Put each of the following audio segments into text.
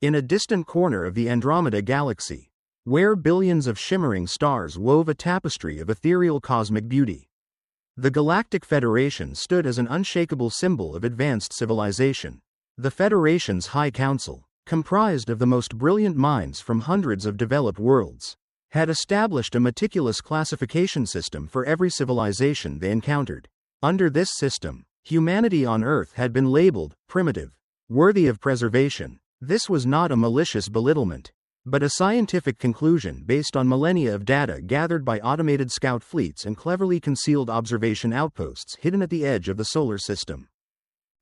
In a distant corner of the Andromeda galaxy, where billions of shimmering stars wove a tapestry of ethereal cosmic beauty, the Galactic Federation stood as an unshakable symbol of advanced civilization. The Federation's High Council, comprised of the most brilliant minds from hundreds of developed worlds, had established a meticulous classification system for every civilization they encountered. Under this system, humanity on Earth had been labeled primitive, worthy of preservation. This was not a malicious belittlement, but a scientific conclusion based on millennia of data gathered by automated scout fleets and cleverly concealed observation outposts hidden at the edge of the solar system.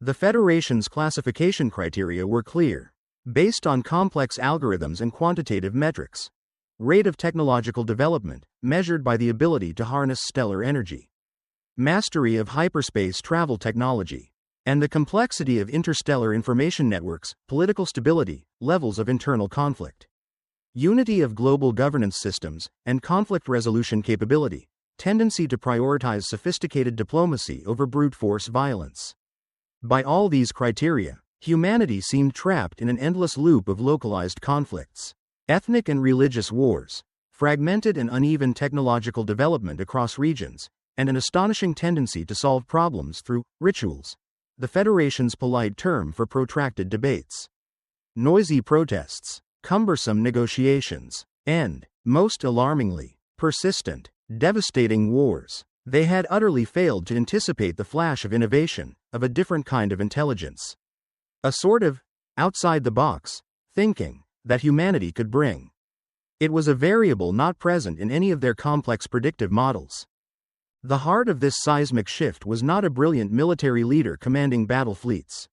The Federation's classification criteria were clear, based on complex algorithms and quantitative metrics. Rate of technological development, measured by the ability to harness stellar energy. Mastery of hyperspace travel technology. And the complexity of interstellar information networks, political stability, levels of internal conflict. Unity of global governance systems, and conflict resolution capability. Tendency to prioritize sophisticated diplomacy over brute force violence. By all these criteria, humanity seemed trapped in an endless loop of localized conflicts. Ethnic and religious wars, fragmented and uneven technological development across regions, and an astonishing tendency to solve problems through rituals, the Federation's polite term for protracted debates. Noisy protests, cumbersome negotiations, and, most alarmingly, persistent, devastating wars. They had utterly failed to anticipate the flash of innovation, of a different kind of intelligence. A sort of outside-the-box thinking that humanity could bring. It was a variable not present in any of their complex predictive models. The heart of this seismic shift was not a brilliant military leader commanding battle fleets,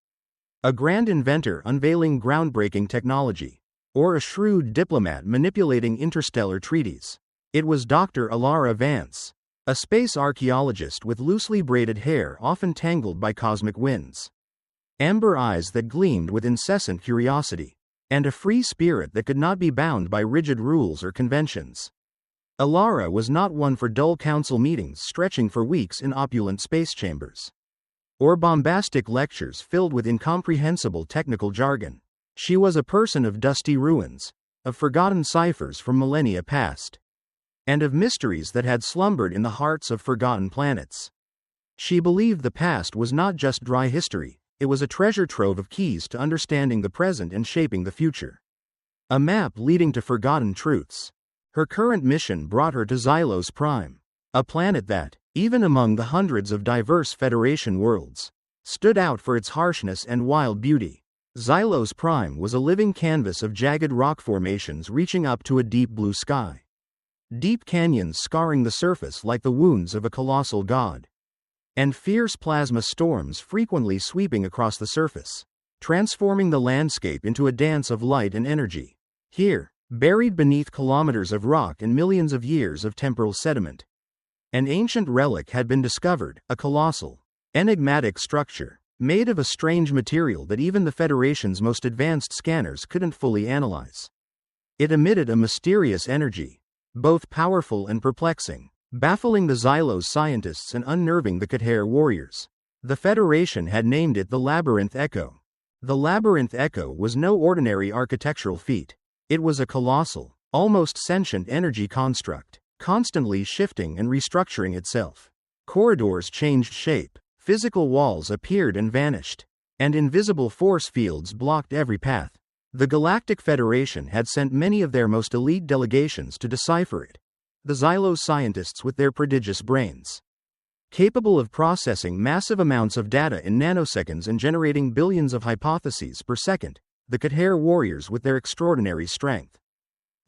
a grand inventor unveiling groundbreaking technology, or a shrewd diplomat manipulating interstellar treaties. It was Dr. Alara Vance, a space archaeologist with loosely braided hair often tangled by cosmic winds, amber eyes that gleamed with incessant curiosity, and a free spirit that could not be bound by rigid rules or conventions. Alara was not one for dull council meetings stretching for weeks in opulent space chambers, or bombastic lectures filled with incomprehensible technical jargon. She was a person of dusty ruins, of forgotten ciphers from millennia past, and of mysteries that had slumbered in the hearts of forgotten planets. She believed the past was not just dry history, it was a treasure trove of keys to understanding the present and shaping the future. A map leading to forgotten truths. Her current mission brought her to Xylos Prime, a planet that, even among the hundreds of diverse Federation worlds, stood out for its harshness and wild beauty. Xylos Prime was a living canvas of jagged rock formations reaching up to a deep blue sky. Deep canyons scarring the surface like the wounds of a colossal god, and fierce plasma storms frequently sweeping across the surface, transforming the landscape into a dance of light and energy. Here, buried beneath kilometers of rock and millions of years of temporal sediment, an ancient relic had been discovered, a colossal, enigmatic structure, made of a strange material that even the Federation's most advanced scanners couldn't fully analyze. It emitted a mysterious energy, both powerful and perplexing, baffling the Xylos scientists and unnerving the Khater warriors. The Federation had named it the Labyrinth Echo. The Labyrinth Echo was no ordinary architectural feat. It was a colossal, almost sentient energy construct, constantly shifting and restructuring itself. Corridors changed shape, physical walls appeared and vanished, and invisible force fields blocked every path. The Galactic Federation had sent many of their most elite delegations to decipher it. The Xylos scientists with their prodigious brains, capable of processing massive amounts of data in nanoseconds and generating billions of hypotheses per second. The Khater warriors with their extraordinary strength,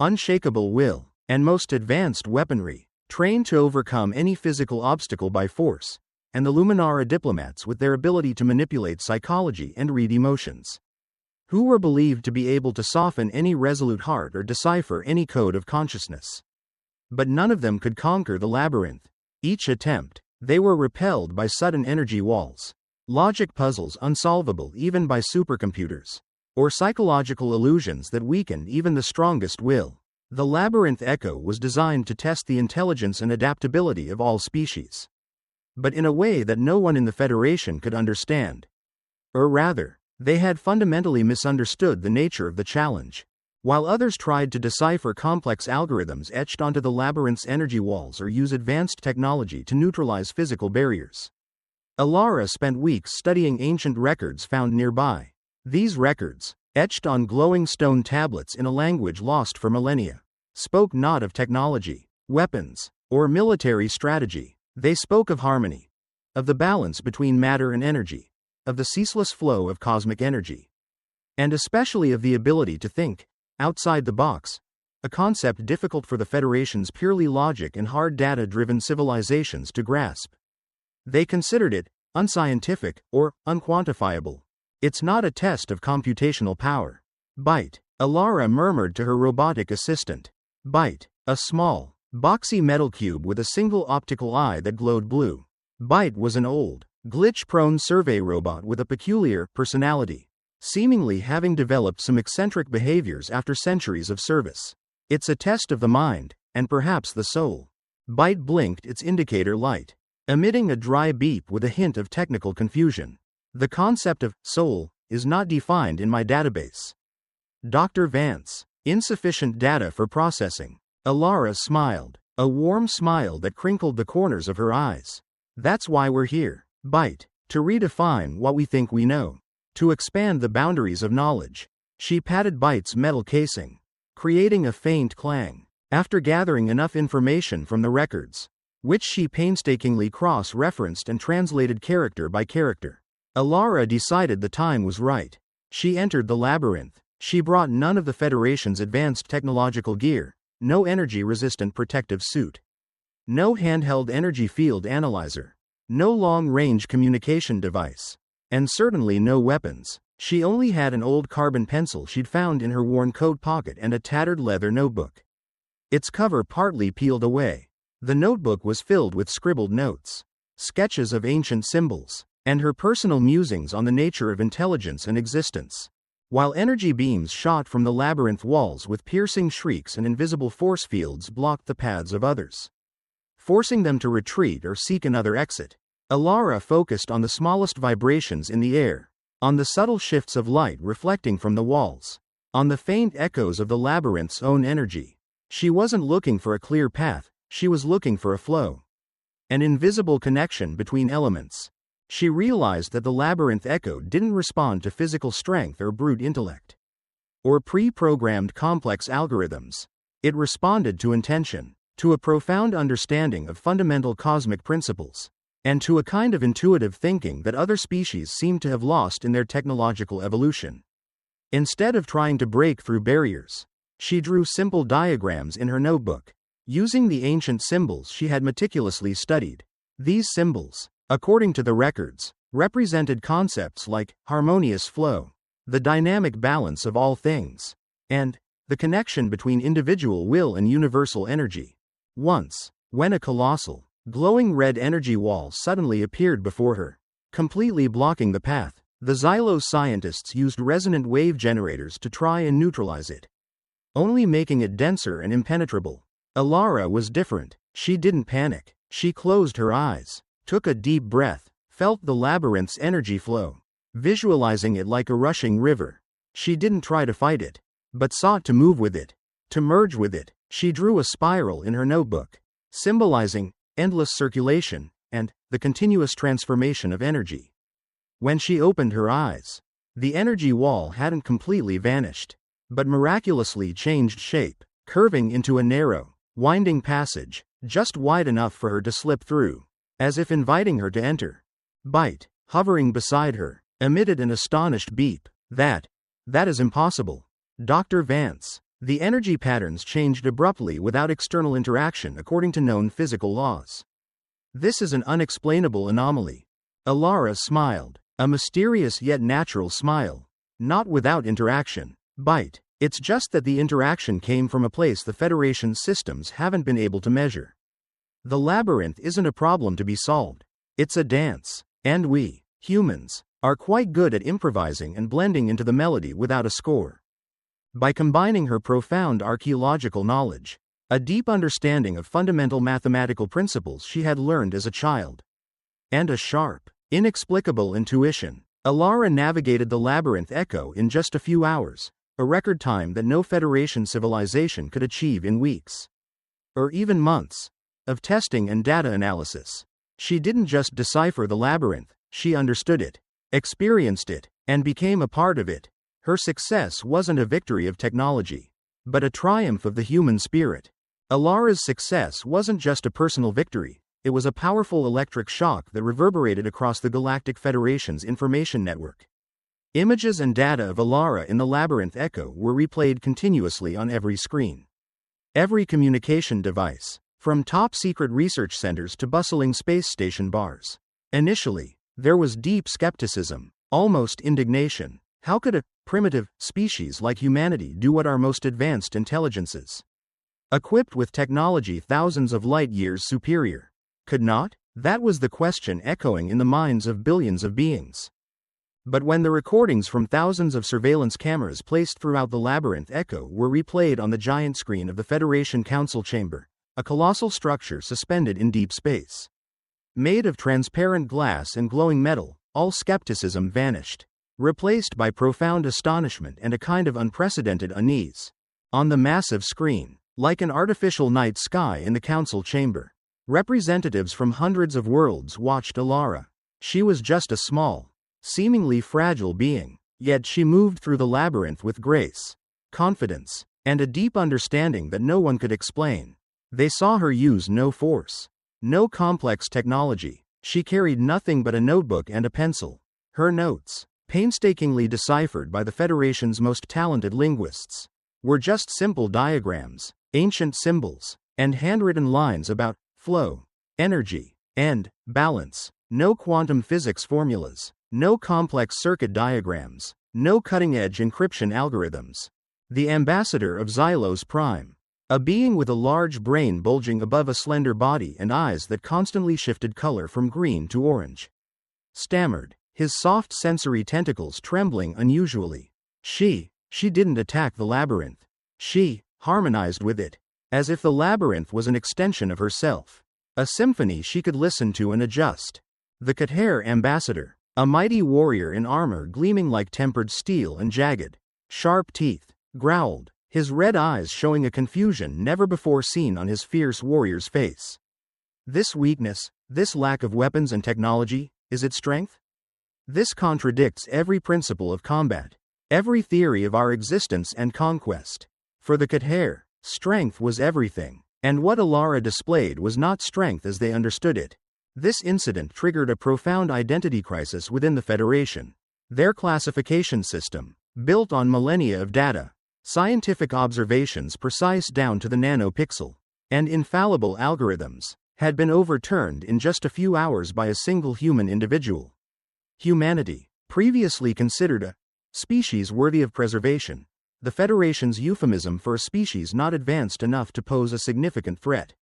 unshakable will, and most advanced weaponry, trained to overcome any physical obstacle by force, and the Luminara diplomats with their ability to manipulate psychology and read emotions, who were believed to be able to soften any resolute heart or decipher any code of consciousness. But none of them could conquer the labyrinth. Each attempt, they were repelled by sudden energy walls, logic puzzles unsolvable even by supercomputers, or psychological illusions that weakened even the strongest will. The Labyrinth Echo was designed to test the intelligence and adaptability of all species, but in a way that no one in the Federation could understand. Or rather, They had fundamentally misunderstood the nature of the challenge. While others tried to decipher complex algorithms etched onto the labyrinth's energy walls or use advanced technology to neutralize physical barriers, Alara spent weeks studying ancient records found nearby. These records, etched on glowing stone tablets in a language lost for millennia, spoke not of technology, weapons, or military strategy. They spoke of harmony, of the balance between matter and energy, of the ceaseless flow of cosmic energy, and especially of the ability to think outside the box, a concept difficult for the Federation's purely logic and hard data-driven civilizations to grasp. They considered it unscientific or unquantifiable. It's not a test of computational power. Byte, Alara murmured to her robotic assistant. Byte, a small, boxy metal cube with a single optical eye that glowed blue. Byte was an old, glitch-prone survey robot with a peculiar personality, seemingly having developed some eccentric behaviors after centuries of service. It's a test of the mind, and perhaps the soul. Byte blinked its indicator light, emitting a dry beep with a hint of technical confusion. The concept of soul is not defined in my database. Dr. Vance, insufficient data for processing. Alara smiled, a warm smile that crinkled the corners of her eyes. That's why we're here, Byte, to redefine what we think we know, to expand the boundaries of knowledge. She patted Byte's metal casing, creating a faint clang. After gathering enough information from the records, which she painstakingly cross-referenced and translated character by character, Alara decided the time was right. She entered the labyrinth. She brought none of the Federation's advanced technological gear, no energy-resistant protective suit, no handheld energy field analyzer, no long-range communication device, and certainly no weapons. She only had an old carbon pencil she'd found in her worn coat pocket and a tattered leather notebook. Its cover partly peeled away. The notebook was filled with scribbled notes, sketches of ancient symbols, and her personal musings on the nature of intelligence and existence. While energy beams shot from the labyrinth walls with piercing shrieks and invisible force fields blocked the paths of others, forcing them to retreat or seek another exit, Alara focused on the smallest vibrations in the air, on the subtle shifts of light reflecting from the walls, on the faint echoes of the labyrinth's own energy. She wasn't looking for a clear path, she was looking for a flow, an invisible connection between elements. She realized that the labyrinth echo didn't respond to physical strength or brute intellect, or pre-programmed complex algorithms. It responded to intention, to a profound understanding of fundamental cosmic principles, and to a kind of intuitive thinking that other species seem to have lost in their technological evolution. Instead of trying to break through barriers, she drew simple diagrams in her notebook, using the ancient symbols she had meticulously studied. These symbols, according to the records, represented concepts like harmonious flow, the dynamic balance of all things, and the connection between individual will and universal energy. Once, when a colossal, glowing red energy wall suddenly appeared before her, completely blocking the path, the Xylos scientists used resonant wave generators to try and neutralize it, only making it denser and impenetrable. Alara was different. She didn't panic. She closed her eyes, took a deep breath, felt the labyrinth's energy flow, visualizing it like a rushing river. She didn't try to fight it, but sought to move with it, to merge with it. She drew a spiral in her notebook, symbolizing endless circulation and the continuous transformation of energy. When she opened her eyes, the energy wall hadn't completely vanished, but miraculously changed shape, curving into a narrow, winding passage, just wide enough for her to slip through, as if inviting her to enter. Byte, hovering beside her, emitted an astonished beep. That is impossible. Dr. Vance. The energy patterns changed abruptly without external interaction according to known physical laws. This is an unexplainable anomaly. Alara smiled, a mysterious yet natural smile. Not without interaction. Byte. It's just that the interaction came from a place the Federation's systems haven't been able to measure. The labyrinth isn't a problem to be solved. It's a dance. And we, humans, are quite good at improvising and blending into the melody without a score. By combining her profound archaeological knowledge, a deep understanding of fundamental mathematical principles she had learned as a child, and a sharp, inexplicable intuition, Alara navigated the labyrinth echo in just a few hours, a record time that no Federation civilization could achieve in weeks. Or even months. Of testing and data analysis. She didn't just decipher the labyrinth, she understood it, experienced it, and became a part of it. Her success wasn't a victory of technology, but a triumph of the human spirit. Alara's success wasn't just a personal victory, it was a powerful electric shock that reverberated across the Galactic Federation's information network. Images and data of Alara in the labyrinth echo were replayed continuously on every screen. Every communication device, from top-secret research centers to bustling space station bars. Initially, there was deep skepticism, almost indignation. How could a primitive species like humanity do what our most advanced intelligences, equipped with technology thousands of light years superior, could not? That was the question echoing in the minds of billions of beings. But when the recordings from thousands of surveillance cameras placed throughout the labyrinth echo were replayed on the giant screen of the Federation Council chamber, a colossal structure suspended in deep space, made of transparent glass and glowing metal, all skepticism vanished, replaced by profound astonishment and a kind of unprecedented unease. On the massive screen, like an artificial night sky in the council chamber, representatives from hundreds of worlds watched Alara. She was just a small, seemingly fragile being, yet she moved through the labyrinth with grace, confidence, and a deep understanding that no one could explain. They saw her use no force, no complex technology. She carried nothing but a notebook and a pencil. Her notes, painstakingly deciphered by the Federation's most talented linguists, were just simple diagrams, ancient symbols, and handwritten lines about flow, energy, and balance. No quantum physics formulas, no complex circuit diagrams, no cutting-edge encryption algorithms. The ambassador of Xylos Prime, a being with a large brain bulging above a slender body and eyes that constantly shifted color from green to orange, stammered, his soft sensory tentacles trembling unusually. She didn't attack the labyrinth. She harmonized with it, as if the labyrinth was an extension of herself, a symphony she could listen to and adjust. The Khater ambassador, a mighty warrior in armor gleaming like tempered steel and jagged, sharp teeth, growled, his red eyes showing a confusion never before seen on his fierce warrior's face. This weakness, this lack of weapons and technology, is it strength? This contradicts every principle of combat, every theory of our existence and conquest. For the Khater, strength was everything, and what Alara displayed was not strength as they understood it. This incident triggered a profound identity crisis within the Federation. Their classification system, built on millennia of data, scientific observations precise down to the nanopixel, and infallible algorithms, had been overturned in just a few hours by a single human individual. Humanity, previously considered a species worthy of preservation, the Federation's euphemism for a species not advanced enough to pose a significant threat,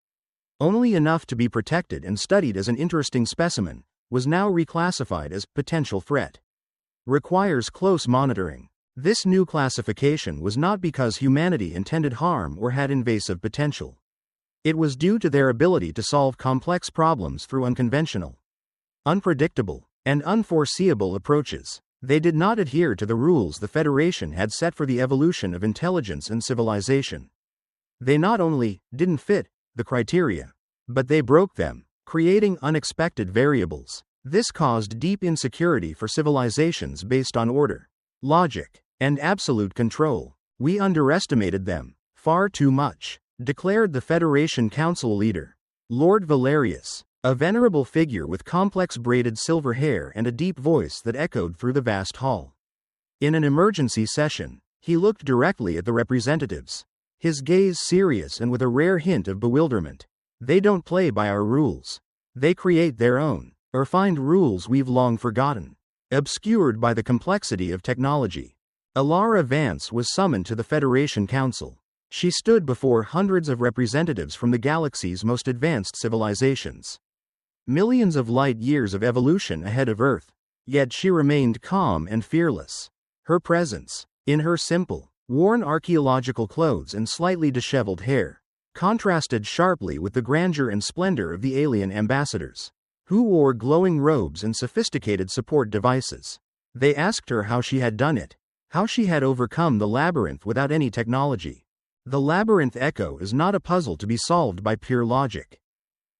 only enough to be protected and studied as an interesting specimen, was now reclassified as potential threat. Requires close monitoring. This new classification was not because humanity intended harm or had invasive potential. It was due to their ability to solve complex problems through unconventional, unpredictable, and unforeseeable approaches. They did not adhere to the rules the Federation had set for the evolution of intelligence and civilization. They not only didn't fit the criteria, but they broke them, creating unexpected variables. This caused deep insecurity for civilizations based on order, logic, and absolute control. We underestimated them, far too much, declared the Federation Council leader, Lord Valerius, a venerable figure with complex braided silver hair and a deep voice that echoed through the vast hall. In an emergency session, he looked directly at the representatives, his gaze serious and with a rare hint of bewilderment. They don't play by our rules. They create their own, or find rules we've long forgotten, obscured by the complexity of technology. Alara Vance was summoned to the Federation Council. She stood before hundreds of representatives from the galaxy's most advanced civilizations. Millions of light years of evolution ahead of Earth, yet she remained calm and fearless. Her presence, in her simple, worn archaeological clothes and slightly disheveled hair, contrasted sharply with the grandeur and splendor of the alien ambassadors, who wore glowing robes and sophisticated support devices. They asked her how she had done it, how she had overcome the labyrinth without any technology. The labyrinth echo is not a puzzle to be solved by pure logic,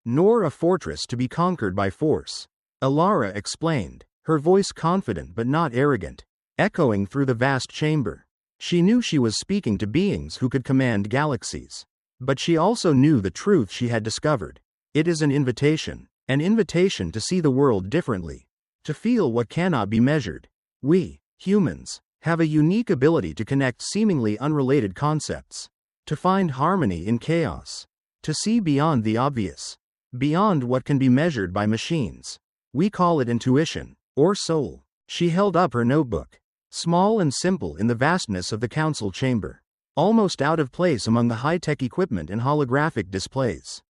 nor a fortress to be conquered by force. Alara explained, her voice confident but not arrogant, echoing through the vast chamber. She knew she was speaking to beings who could command galaxies. But she also knew the truth she had discovered. It is an invitation to see the world differently, to feel what cannot be measured. We, humans, have a unique ability to connect seemingly unrelated concepts, to find harmony in chaos, to see beyond the obvious, beyond what can be measured by machines. We call it intuition, or soul. She held up her notebook, small and simple in the vastness of the council chamber, almost out of place among the high-tech equipment and holographic displays.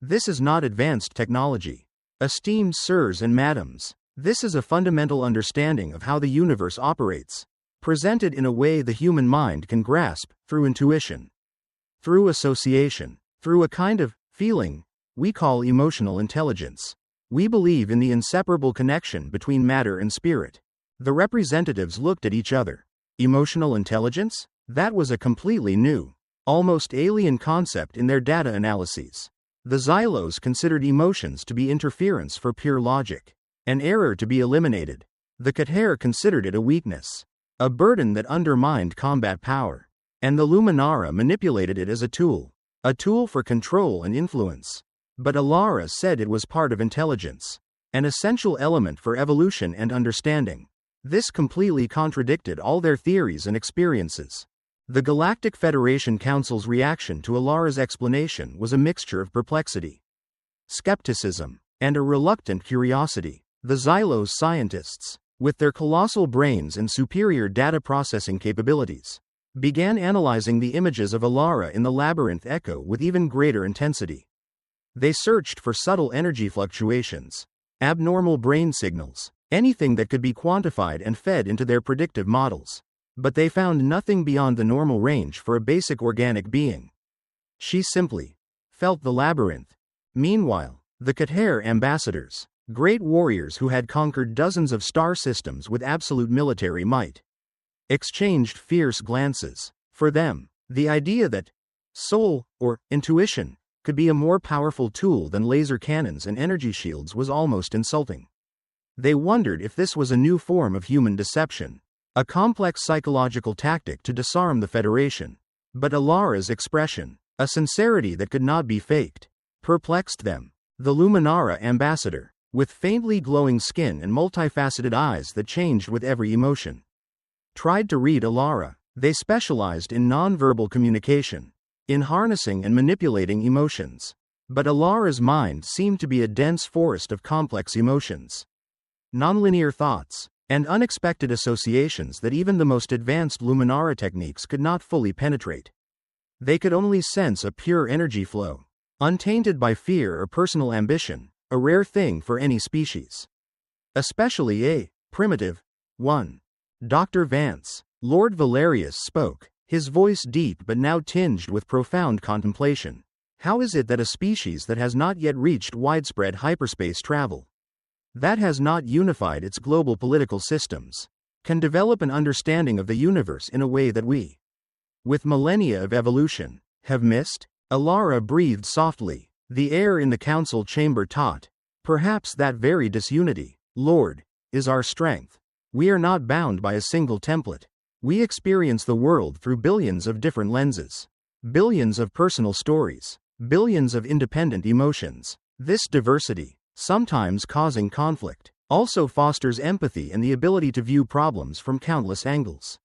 This is not advanced technology. Esteemed sirs and madams, this is a fundamental understanding of how the universe operates, presented in a way the human mind can grasp, through intuition, through association, through a kind of feeling we call emotional intelligence. We believe in the inseparable connection between matter and spirit. The representatives looked at each other. Emotional intelligence? That was a completely new, almost alien concept in their data analyses. The Xylos considered emotions to be interference for pure logic, an error to be eliminated. The Kater considered it a weakness, a burden that undermined combat power. And the Luminara manipulated it as a tool for control and influence. But Alara said it was part of intelligence, an essential element for evolution and understanding. This completely contradicted all their theories and experiences. The Galactic Federation Council's reaction to Alara's explanation was a mixture of perplexity, skepticism, and a reluctant curiosity. The Xylos scientists, with their colossal brains and superior data processing capabilities, began analyzing the images of Alara in the labyrinth echo with even greater intensity. They searched for subtle energy fluctuations, abnormal brain signals, anything that could be quantified and fed into their predictive models. But they found nothing beyond the normal range for a basic organic being. She simply felt the labyrinth. Meanwhile, the Kater ambassadors, great warriors who had conquered dozens of star systems with absolute military might, exchanged fierce glances. For them, the idea that soul, or intuition, could be a more powerful tool than laser cannons and energy shields was almost insulting. They wondered if this was a new form of human deception, a complex psychological tactic to disarm the Federation. But Alara's expression, a sincerity that could not be faked, perplexed them. The Luminara ambassador, with faintly glowing skin and multifaceted eyes that changed with every emotion, tried to read Alara. They specialized in nonverbal communication, in harnessing and manipulating emotions. But Alara's mind seemed to be a dense forest of complex emotions, nonlinear thoughts, and unexpected associations that even the most advanced Luminara techniques could not fully penetrate. They could only sense a pure energy flow, untainted by fear or personal ambition, a rare thing for any species, especially a primitive one. Dr. Vance, Lord Valerius spoke, his voice deep but now tinged with profound contemplation. How is it that a species that has not yet reached widespread hyperspace travel, that has not unified its global political systems, can develop an understanding of the universe in a way that we, with millennia of evolution, have missed? Alara breathed softly. The air in the council chamber taut. Perhaps that very disunity, Lord, is our strength. We are not bound by a single template. We experience the world through billions of different lenses, billions of personal stories, billions of independent emotions. This diversity, sometimes causing conflict, also fosters empathy and the ability to view problems from countless angles.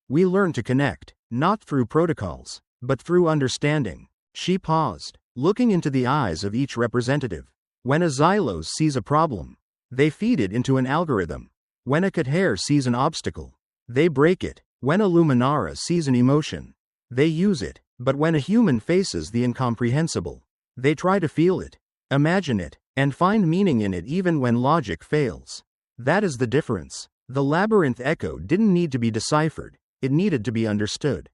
We learn to connect, not through protocols, but through understanding. She paused, looking into the eyes of each representative. When a Xylos sees a problem, they feed it into an algorithm. When a Kater sees an obstacle, they break it. When a Luminara sees an emotion, they use it. But when a human faces the incomprehensible, they try to feel it, imagine it, and find meaning in it even when logic fails. That is the difference. The labyrinth echo didn't need to be deciphered, it needed to be understood.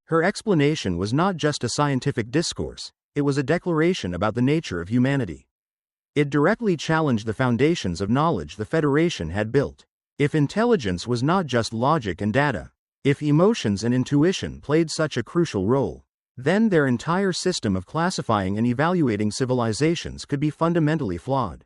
Her explanation was not just a scientific discourse, it was a declaration about the nature of humanity. It directly challenged the foundations of knowledge the Federation had built. If intelligence was not just logic and data, if emotions and intuition played such a crucial role, then their entire system of classifying and evaluating civilizations could be fundamentally flawed.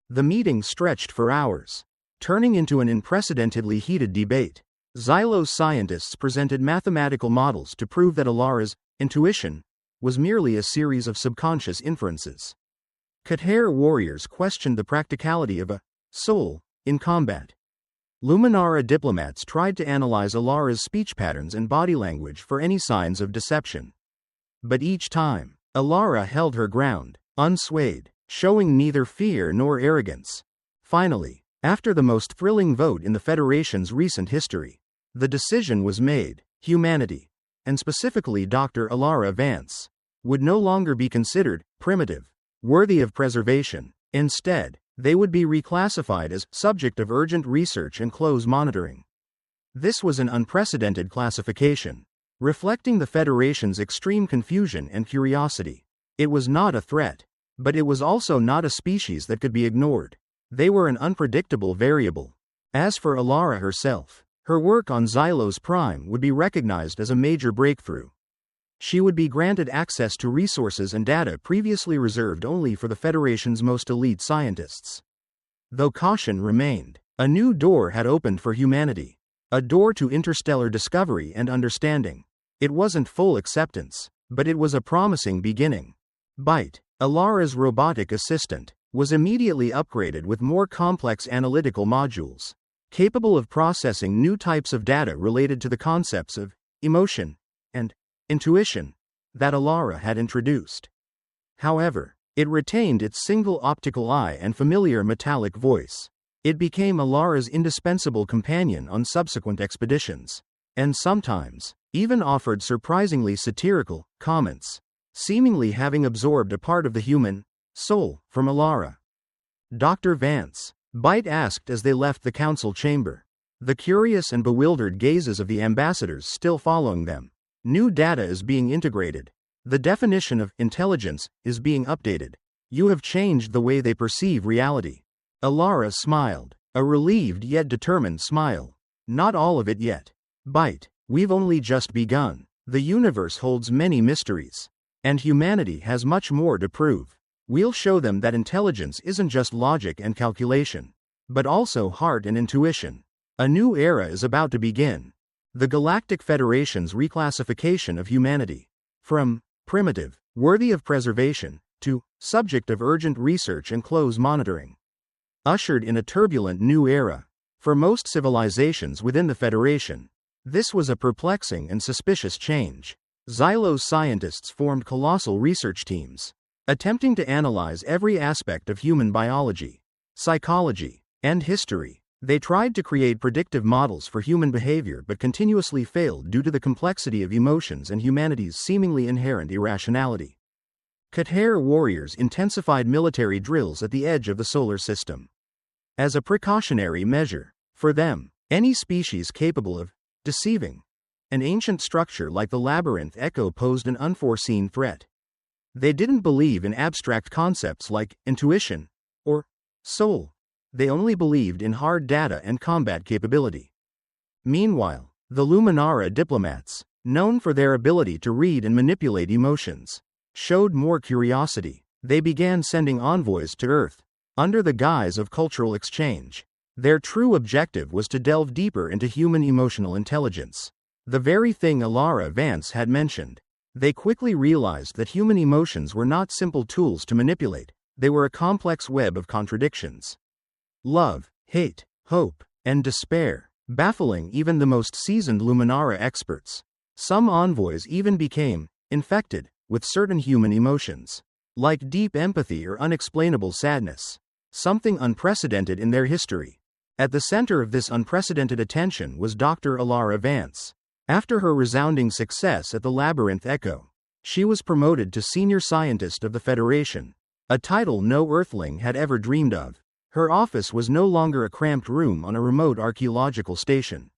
The meeting stretched for hours, turning into an unprecedentedly heated debate. Xylos scientists presented mathematical models to prove that Alara's intuition was merely a series of subconscious inferences. Khater warriors questioned the practicality of a soul in combat. Luminara diplomats tried to analyze Alara's speech patterns and body language for any signs of deception. But each time, Alara held her ground, unswayed, showing neither fear nor arrogance. Finally, after the most thrilling vote in the Federation's recent history, the decision was made: humanity, and specifically Dr. Alara Vance, would no longer be considered primitive, worthy of preservation. Instead, they would be reclassified as subject of urgent research and close monitoring. This was an unprecedented classification, reflecting the Federation's extreme confusion and curiosity. It was not a threat, but it was also not a species that could be ignored. They were an unpredictable variable. As for Alara herself, her work on Xylos Prime would be recognized as a major breakthrough. She would be granted access to resources and data previously reserved only for the Federation's most elite scientists. Though caution remained, a new door had opened for humanity. A door to interstellar discovery and understanding. It wasn't full acceptance, but it was a promising beginning. Byte, Alara's robotic assistant, was immediately upgraded with more complex analytical modules, capable of processing new types of data related to the concepts of emotion and intuition that Alara had introduced. However, it retained its single optical eye and familiar metallic voice. It became Alara's indispensable companion on subsequent expeditions, and sometimes even offered surprisingly satirical comments, seemingly having absorbed a part of the human soul from Alara. Dr. Vance, Byte asked as they left the council chamber, the curious and bewildered gazes of the ambassadors still following them. New data is being integrated. The definition of intelligence is being updated. You have changed the way they perceive reality. Alara smiled, a relieved yet determined smile. Not all of it yet. Byte, we've only just begun. The universe holds many mysteries, and humanity has much more to prove. We'll show them that intelligence isn't just logic and calculation, but also heart and intuition. A new era is about to begin. The Galactic Federation's reclassification of humanity, from primitive, worthy of preservation, to subject of urgent research and close monitoring, ushered in a turbulent new era. For most civilizations within the Federation, this was a perplexing and suspicious change. Xylos scientists formed colossal research teams, attempting to analyze every aspect of human biology, psychology, and history. They tried to create predictive models for human behavior but continuously failed due to the complexity of emotions and humanity's seemingly inherent irrationality. Khater warriors intensified military drills at the edge of the solar system. As a precautionary measure, for them, any species capable of deceiving an ancient structure like the labyrinth echo posed an unforeseen threat. They didn't believe in abstract concepts like intuition or soul. They only believed in hard data and combat capability. Meanwhile, the Luminara diplomats, known for their ability to read and manipulate emotions, showed more curiosity. They began sending envoys to Earth, under the guise of cultural exchange. Their true objective was to delve deeper into human emotional intelligence, the very thing Alara Vance had mentioned. They quickly realized that human emotions were not simple tools to manipulate, they were a complex web of contradictions. Love, hate, hope, and despair, baffling even the most seasoned Luminara experts. Some envoys even became infected with certain human emotions, like deep empathy or unexplainable sadness, something unprecedented in their history. At the center of this unprecedented attention was Dr. Alara Vance. After her resounding success at the Labyrinth Echo, she was promoted to Senior Scientist of the Federation, a title no Earthling had ever dreamed of. Her office was no longer a cramped room on a remote archaeological station,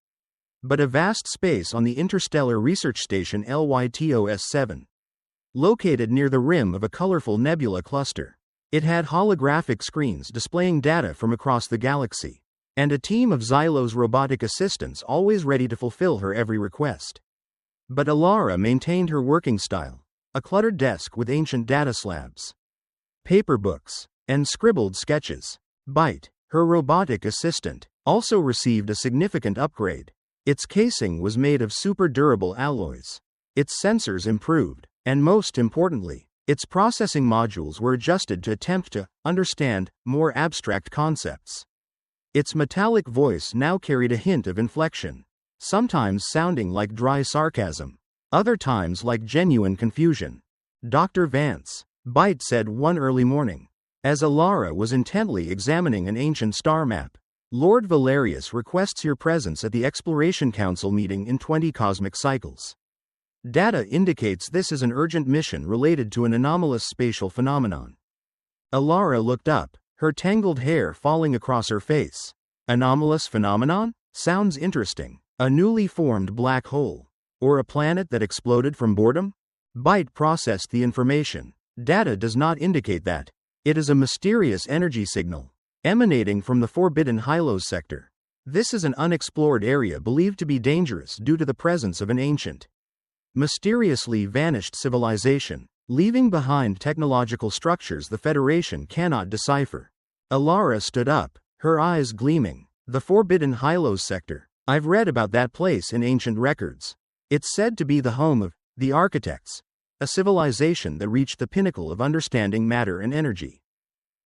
but a vast space on the interstellar research station LYTOS-7, located near the rim of a colorful nebula cluster. It had holographic screens displaying data from across the galaxy, and a team of Xylo's robotic assistants always ready to fulfill her every request. But Alara maintained her working style, a cluttered desk with ancient data slabs, paper books, and scribbled sketches. Byte, her robotic assistant, also received a significant upgrade. Its casing was made of super durable alloys. Its sensors improved, and most importantly, its processing modules were adjusted to attempt to understand more abstract concepts. Its metallic voice now carried a hint of inflection, sometimes sounding like dry sarcasm, other times like genuine confusion. "Dr. Vance," Byte said one early morning, as Alara was intently examining an ancient star map, "Lord Valerius requests your presence at the Exploration Council meeting in 20 cosmic cycles. Data indicates this is an urgent mission related to an anomalous spatial phenomenon." Alara looked up, her tangled hair falling across her face. Anomalous phenomenon? Sounds interesting. A newly formed black hole? Or a planet that exploded from boredom? Byte processed the information. Data does not indicate that. It is a mysterious energy signal, emanating from the forbidden Hylos sector. This is an unexplored area believed to be dangerous due to the presence of an ancient, mysteriously vanished civilization, leaving behind technological structures the Federation cannot decipher. Alara stood up, her eyes gleaming. "The forbidden Hylos sector. I've read about that place in ancient records. It's said to be the home of the architects, a civilization that reached the pinnacle of understanding matter and energy.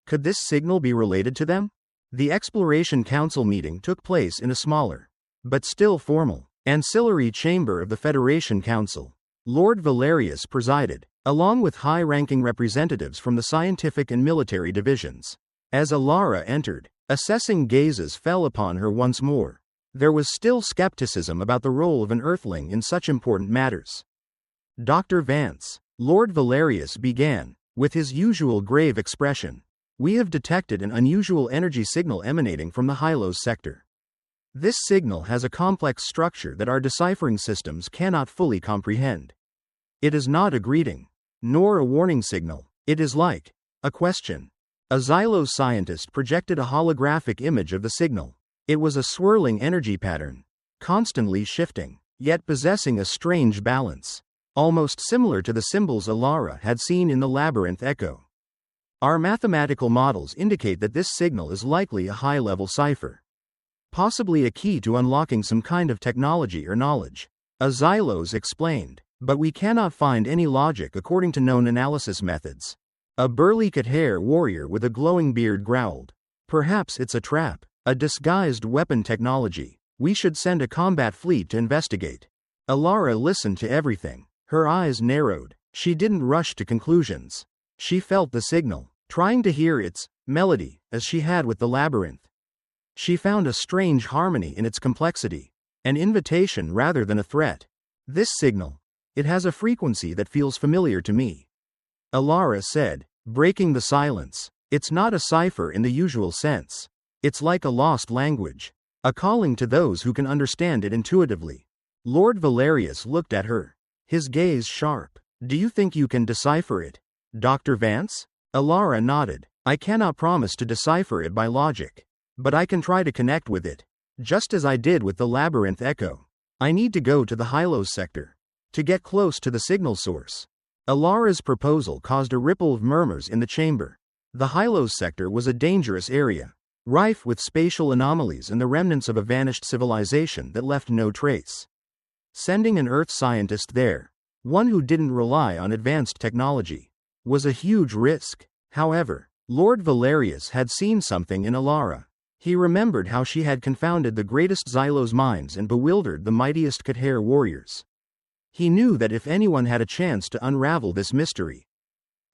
Could this signal be related to them?" The Exploration Council meeting took place in a smaller, but still formal, ancillary chamber of the Federation Council. Lord Valerius presided, along with high-ranking representatives from the scientific and military divisions. As Alara entered, assessing gazes fell upon her once more. There was still skepticism about the role of an Earthling in such important matters. "Dr. Vance," Lord Valerius began, with his usual grave expression, "we have detected an unusual energy signal emanating from the Hylos sector. This signal has a complex structure that our deciphering systems cannot fully comprehend. It is not a greeting, nor a warning signal. It is like a question." A Xylo scientist projected a holographic image of the signal. It was a swirling energy pattern, constantly shifting, yet possessing a strange balance, almost similar to the symbols Alara had seen in the labyrinth echo. "Our mathematical models indicate that this signal is likely a high-level cipher, possibly a key to unlocking some kind of technology or knowledge," a Xylos explained, "but we cannot find any logic according to known analysis methods." A burly cut-hair warrior with a glowing beard growled, "Perhaps it's a trap, a disguised weapon technology. We should send a combat fleet to investigate." Alara listened to everything. Her eyes narrowed. She didn't rush to conclusions. She felt the signal, trying to hear its melody, as she had with the labyrinth. She found a strange harmony in its complexity, an invitation rather than a threat. "This signal, it has a frequency that feels familiar to me," Alara said, breaking the silence. "It's not a cipher in the usual sense. It's like a lost language, a calling to those who can understand it intuitively." Lord Valerius looked at her, his gaze sharp. "Do you think you can decipher it, Dr. Vance?" Alara nodded. "I cannot promise to decipher it by logic, but I can try to connect with it, just as I did with the labyrinth echo. I need to go to the Hylos sector, to get close to the signal source." Alara's proposal caused a ripple of murmurs in the chamber. The Hylos sector was a dangerous area, rife with spatial anomalies and the remnants of a vanished civilization that left no trace. Sending an Earth scientist there, one who didn't rely on advanced technology, was a huge risk. However, Lord Valerius had seen something in Alara. He remembered how she had confounded the greatest Xylos minds and bewildered the mightiest cut-hair warriors. He knew that if anyone had a chance to unravel this mystery,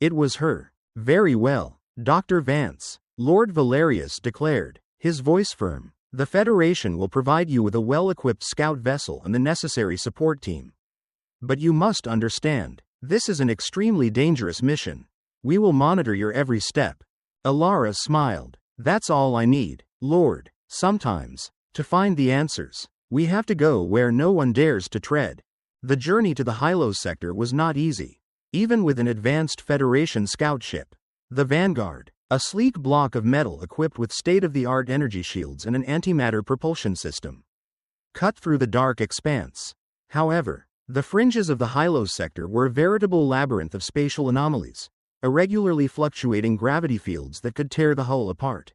it was her. "Very well, Dr. Vance," Lord Valerius declared, his voice firm. "The Federation will provide you with a well-equipped scout vessel and the necessary support team. But you must understand, this is an extremely dangerous mission. We will monitor your every step." Alara smiled. "That's all I need, Lord. Sometimes, to find the answers, we have to go where no one dares to tread." The journey to the Hylos sector was not easy, even with an advanced Federation scout ship, the Vanguard. A sleek block of metal equipped with state-of-the-art energy shields and an antimatter propulsion system. Cut through the dark expanse. However, the fringes of the Hylos sector were a veritable labyrinth of spatial anomalies, irregularly fluctuating gravity fields that could tear the hull apart,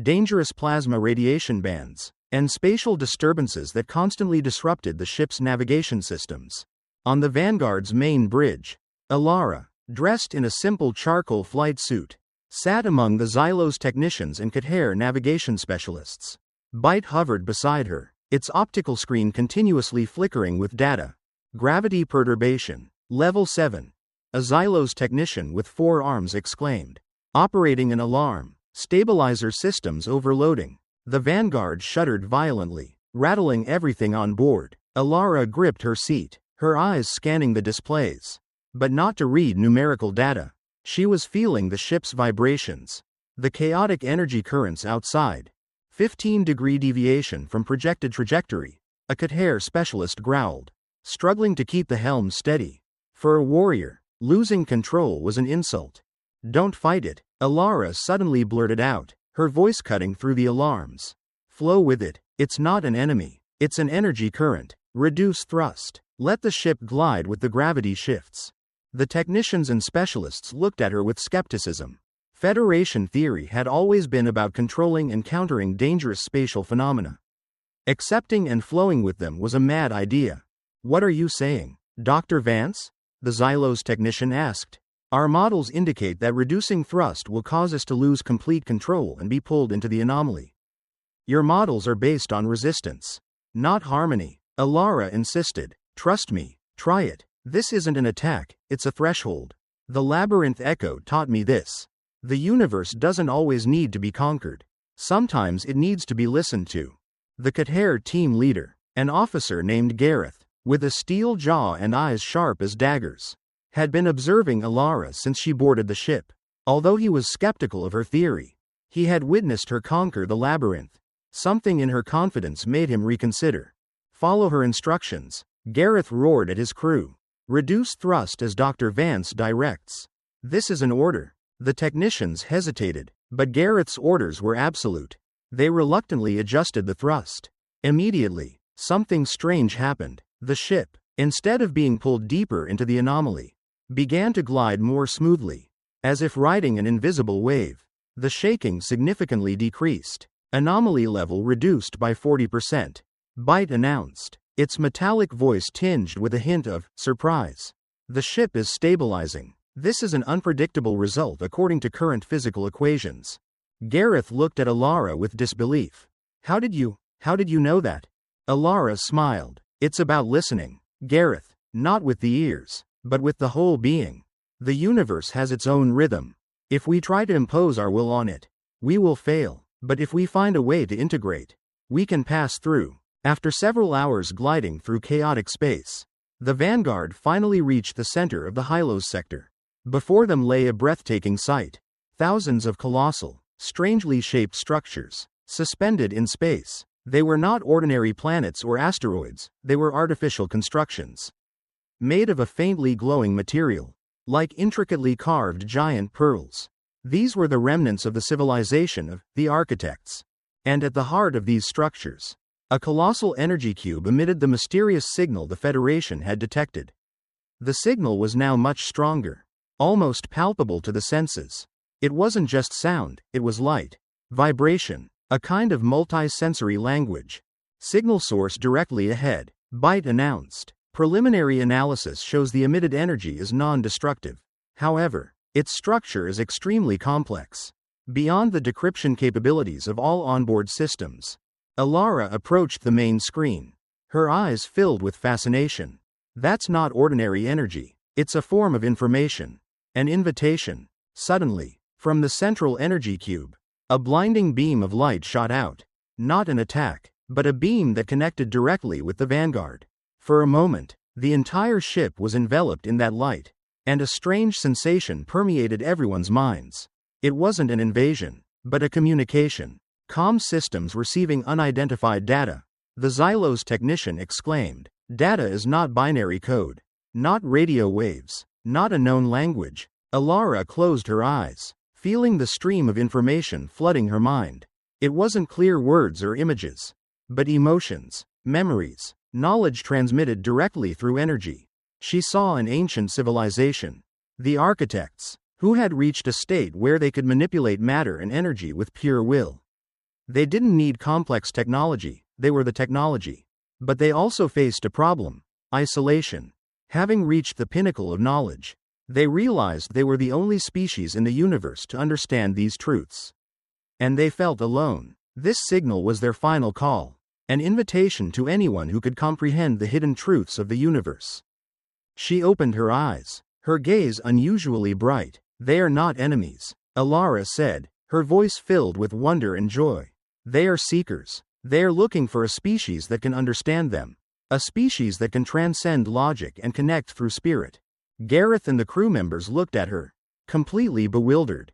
dangerous plasma radiation bands, and spatial disturbances that constantly disrupted the ship's navigation systems. On the Vanguard's main bridge, Alara, dressed in a simple charcoal flight suit, sat among the Xylos technicians and Katair navigation specialists. Byte hovered beside her, its optical screen continuously flickering with data. Gravity perturbation. Level 7. A Xylos technician with 4 arms exclaimed. Operating an alarm. Stabilizer systems overloading. The Vanguard shuddered violently, rattling everything on board. Alara gripped her seat, her eyes scanning the displays. But not to read numerical data. She was feeling the ship's vibrations. The chaotic energy currents outside. 15-degree deviation from projected trajectory, a Katair specialist growled, struggling to keep the helm steady. For a warrior, losing control was an insult. Don't fight it, Alara suddenly blurted out, her voice cutting through the alarms. Flow with it, it's not an enemy, it's an energy current. Reduce thrust, let the ship glide with the gravity shifts. The technicians and specialists looked at her with skepticism. Federation theory had always been about controlling and countering dangerous spatial phenomena. Accepting and flowing with them was a mad idea. What are you saying, Dr. Vance? The Xylos technician asked. Our models indicate that reducing thrust will cause us to lose complete control and be pulled into the anomaly. Your models are based on resistance, not harmony, Alara insisted. Trust me, try it. This isn't an attack, it's a threshold. The labyrinth echo taught me this. The universe doesn't always need to be conquered. Sometimes it needs to be listened to. The Katair team leader, an officer named Gareth, with a steel jaw and eyes sharp as daggers, had been observing Alara since she boarded the ship. Although he was skeptical of her theory, he had witnessed her conquer the labyrinth. Something in her confidence made him reconsider. Follow her instructions, Gareth roared at his crew. Reduce thrust as Dr. Vance directs. This is an order. The technicians hesitated, but Gareth's orders were absolute. They reluctantly adjusted the thrust. Immediately, something strange happened. The ship, instead of being pulled deeper into the anomaly, began to glide more smoothly, as if riding an invisible wave. The shaking significantly decreased. Anomaly level reduced by 40%. Byte announced, its metallic voice tinged with a hint of surprise. The ship is stabilizing. This is an unpredictable result according to current physical equations. Gareth looked at Alara with disbelief. How did you know that? Alara smiled. It's about listening, Gareth, not with the ears, but with the whole being. The universe has its own rhythm. If we try to impose our will on it, we will fail, but if we find a way to integrate, we can pass through. After several hours gliding through chaotic space, the Vanguard finally reached the center of the Hylos sector. Before them lay a breathtaking sight. Thousands of colossal, strangely shaped structures, suspended in space. They were not ordinary planets or asteroids, they were artificial constructions. Made of a faintly glowing material, like intricately carved giant pearls. These were the remnants of the civilization of the architects. And at the heart of these structures, a colossal energy cube emitted the mysterious signal the Federation had detected. The signal was now much stronger, almost palpable to the senses. It wasn't just sound, it was light, vibration, a kind of multi-sensory language. Signal source directly ahead, Byte announced. Preliminary analysis shows the emitted energy is non-destructive. However, its structure is extremely complex, beyond the decryption capabilities of all onboard systems. Alara approached the main screen, her eyes filled with fascination. That's not ordinary energy, it's a form of information. An invitation. Suddenly, from the central energy cube, a blinding beam of light shot out. Not an attack, but a beam that connected directly with the Vanguard. For a moment, the entire ship was enveloped in that light, and a strange sensation permeated everyone's minds. It wasn't an invasion, but a communication. Comm systems receiving unidentified data. The Xylos technician exclaimed. Data is not binary code, not radio waves, not a known language. Alara closed her eyes, feeling the stream of information flooding her mind. It wasn't clear words or images, but emotions, memories, knowledge transmitted directly through energy. She saw an ancient civilization, the architects, who had reached a state where they could manipulate matter and energy with pure will. They didn't need complex technology, they were the technology. But they also faced a problem: isolation. Having reached the pinnacle of knowledge, they realized they were the only species in the universe to understand these truths. And they felt alone. This signal was their final call, an invitation to anyone who could comprehend the hidden truths of the universe. She opened her eyes, her gaze unusually bright. "They are not enemies," Alara said, her voice filled with wonder and joy. "They are seekers. They are looking for a species that can understand them. A species that can transcend logic and connect through spirit." Gareth and the crew members looked at her, completely bewildered.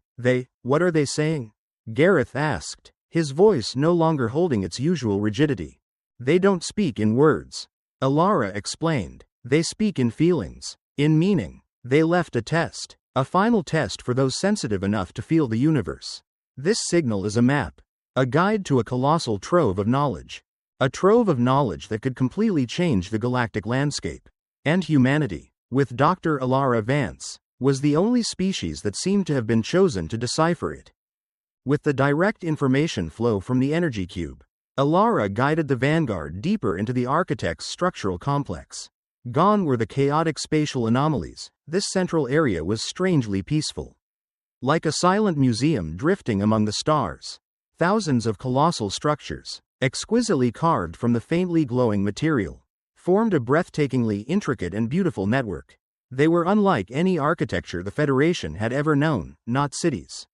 What are they saying?" Gareth asked, his voice no longer holding its usual rigidity. "They don't speak in words," Alara explained. "They speak in feelings, in meaning. They left a test, a final test for those sensitive enough to feel the universe. This signal is a map, a guide to a colossal trove of knowledge. A trove of knowledge that could completely change the galactic landscape. And humanity, with Dr. Alara Vance, was the only species that seemed to have been chosen to decipher it. With the direct information flow from the energy cube, Alara guided the vanguard deeper into the architect's structural complex. Gone were the chaotic spatial anomalies. This central area was strangely peaceful. Like a silent museum drifting among the stars. Thousands of colossal structures, exquisitely carved from the faintly glowing material, formed a breathtakingly intricate and beautiful network. They were unlike any architecture the Federation had ever known, not cities,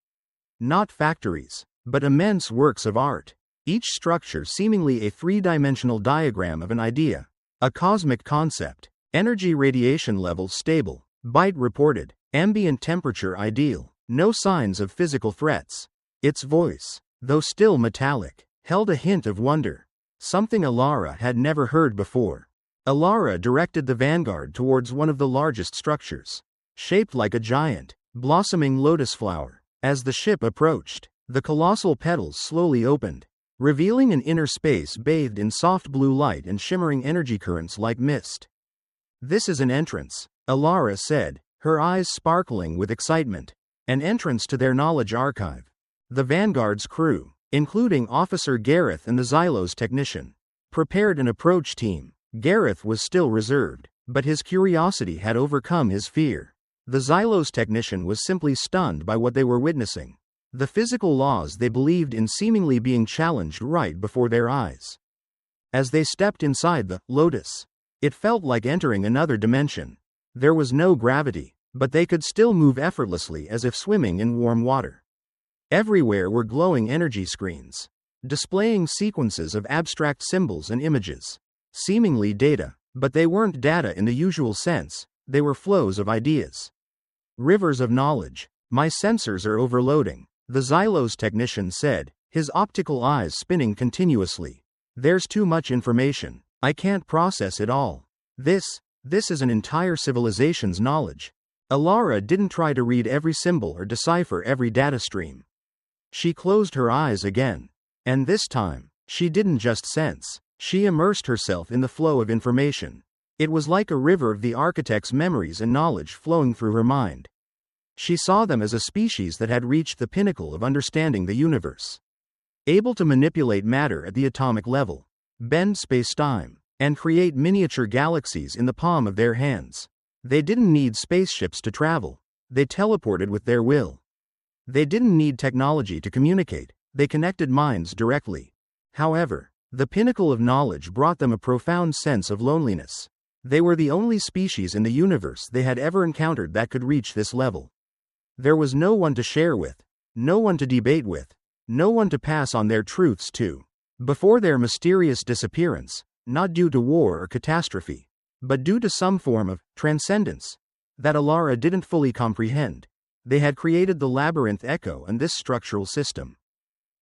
not factories, but immense works of art. Each structure seemingly a three-dimensional diagram of an idea, a cosmic concept. Energy radiation levels stable, Byte reported, ambient temperature ideal, no signs of physical threats. Its voice, though still metallic, held a hint of wonder, something Alara had never heard before. Alara directed the vanguard towards one of the largest structures, shaped like a giant, blossoming lotus flower. As the ship approached, the colossal petals slowly opened, revealing an inner space bathed in soft blue light and shimmering energy currents like mist. "This is an entrance," Alara said, her eyes sparkling with excitement. "An entrance to their knowledge archive." The Vanguard's crew, including Officer Gareth and the Xylos technician, prepared an approach team. Gareth was still reserved, but his curiosity had overcome his fear. The Xylos technician was simply stunned by what they were witnessing. The physical laws they believed in seemingly being challenged right before their eyes. As they stepped inside the Lotus, it felt like entering another dimension. There was no gravity, but they could still move effortlessly as if swimming in warm water. Everywhere were glowing energy screens, displaying sequences of abstract symbols and images. Seemingly data, but they weren't data in the usual sense, they were flows of ideas. "Rivers of knowledge. My sensors are overloading," the Xylos technician said, his optical eyes spinning continuously. "There's too much information. I can't process it all. This is an entire civilization's knowledge." Alara didn't try to read every symbol or decipher every data stream. She closed her eyes again. And this time, she didn't just sense. She immersed herself in the flow of information. It was like a river of the architect's memories and knowledge flowing through her mind. She saw them as a species that had reached the pinnacle of understanding the universe. Able to manipulate matter at the atomic level, bend space-time, and create miniature galaxies in the palm of their hands. They didn't need spaceships to travel. They teleported with their will. They didn't need technology to communicate. They connected minds directly. However, the pinnacle of knowledge brought them a profound sense of loneliness. They were the only species in the universe they had ever encountered that could reach this level. There was no one to share with, no one to debate with, no one to pass on their truths to. Before their mysterious disappearance, not due to war or catastrophe, but due to some form of transcendence that Alara didn't fully comprehend, they had created the labyrinth echo and this structural system.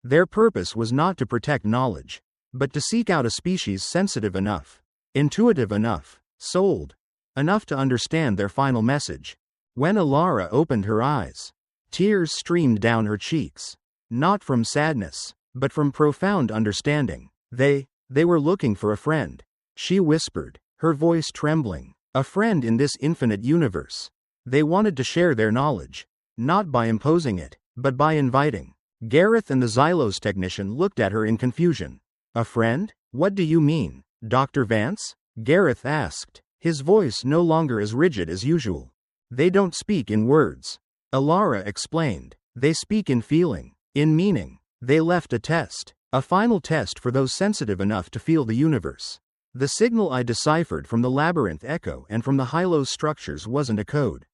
Their purpose was not to protect knowledge, but to seek out a species sensitive enough, intuitive enough, souled enough to understand their final message. When Alara opened her eyes, Tears streamed down her cheeks. Not from sadness, but from profound understanding. They were looking for a friend. She whispered, her voice trembling. A friend in this infinite universe. They wanted to share their knowledge. Not by imposing it, but by inviting. Gareth and the Xylos technician looked at her in confusion. A friend? What do you mean, Dr. Vance? Gareth asked, his voice no longer as rigid as usual. They don't speak in words. Alara explained. They speak in feeling, in meaning. They left a test, a final test for those sensitive enough to feel the universe. The signal I deciphered from the labyrinth echo and from the Hylos structures wasn't a code.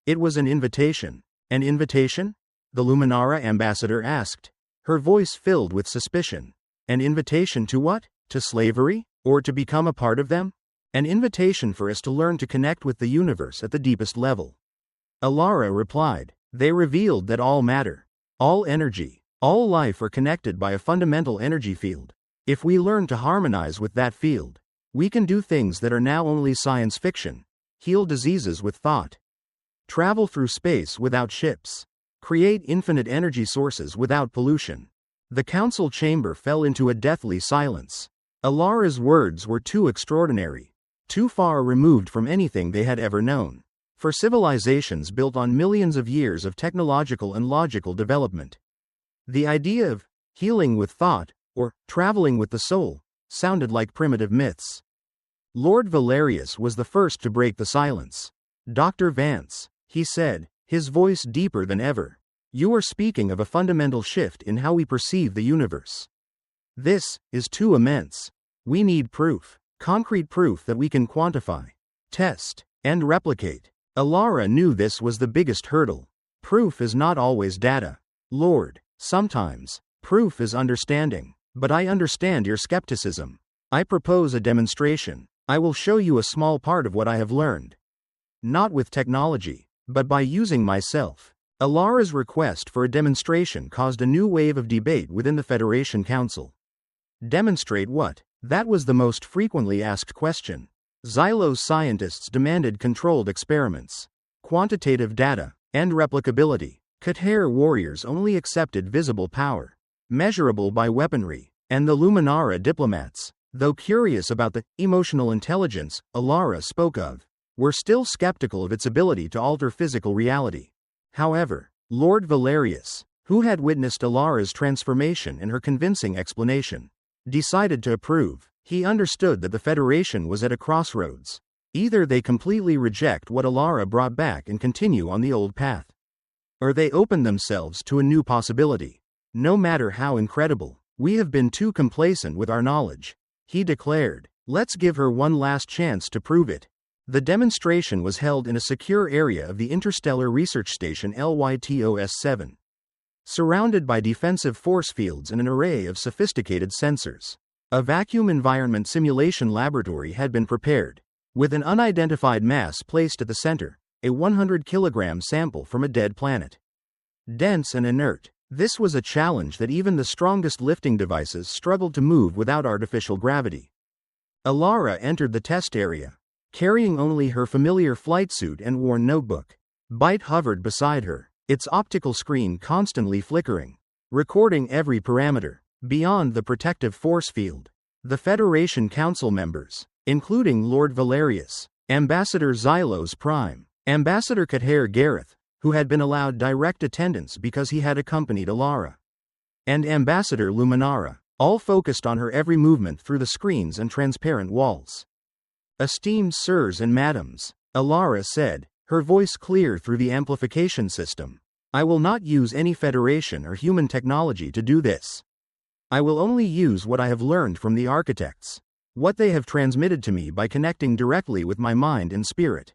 It was an invitation. An invitation? The Luminara ambassador asked, her voice filled with suspicion. An invitation to what? To slavery? Or to become a part of them? An invitation for us to learn to connect with the universe at the deepest level. Alara replied, they revealed that all matter, all energy, all life are connected by a fundamental energy field. If we learn to harmonize with that field, we can do things that are now only science fiction. Heal diseases with thought. Travel through space without ships. Create infinite energy sources without pollution. The council chamber fell into a deathly silence. Alara's words were too extraordinary, too far removed from anything they had ever known. For civilizations built on millions of years of technological and logical development, the idea of healing with thought, or traveling with the soul, sounded like primitive myths. Lord Valerius was the first to break the silence. Dr. Vance, he said, his voice deeper than ever, you are speaking of a fundamental shift in how we perceive the universe. This is too immense. We need proof, concrete proof that we can quantify, test, and replicate. Alara knew this was the biggest hurdle. Proof is not always data. Lord, sometimes, proof is understanding. But I understand your skepticism. I propose a demonstration. I will show you a small part of what I have learned. Not with technology, but by using myself. Alara's request for a demonstration caused a new wave of debate within the Federation Council. Demonstrate what? That was the most frequently asked question. Xylos scientists demanded controlled experiments, quantitative data, and replicability. Khater warriors only accepted visible power, measurable by weaponry, and the Luminara diplomats, though curious about the emotional intelligence Alara spoke of, were still skeptical of its ability to alter physical reality. However, Lord Valerius, who had witnessed Alara's transformation and her convincing explanation, decided to approve. He understood that the Federation was at a crossroads. Either they completely reject what Alara brought back and continue on the old path, or they open themselves to a new possibility. No matter how incredible, we have been too complacent with our knowledge, he declared. Let's give her one last chance to prove it. The demonstration was held in a secure area of the Interstellar Research Station LYTOS-7, surrounded by defensive force fields and an array of sophisticated sensors. A vacuum environment simulation laboratory had been prepared, with an unidentified mass placed at the center, a 100-kilogram sample from a dead planet. Dense and inert, this was a challenge that even the strongest lifting devices struggled to move without artificial gravity. Alara entered the test area, carrying only her familiar flight suit and worn notebook. Byte hovered beside her, its optical screen constantly flickering, recording every parameter. Beyond the protective force field, the Federation Council members, including Lord Valerius, Ambassador Xylos Prime, Ambassador Khater Gareth, who had been allowed direct attendance because he had accompanied Alara, and Ambassador Luminara, all focused on her every movement through the screens and transparent walls. Esteemed sirs and madams, Alara said, her voice clear through the amplification system, I will not use any Federation or human technology to do this. I will only use what I have learned from the architects, what they have transmitted to me by connecting directly with my mind and spirit.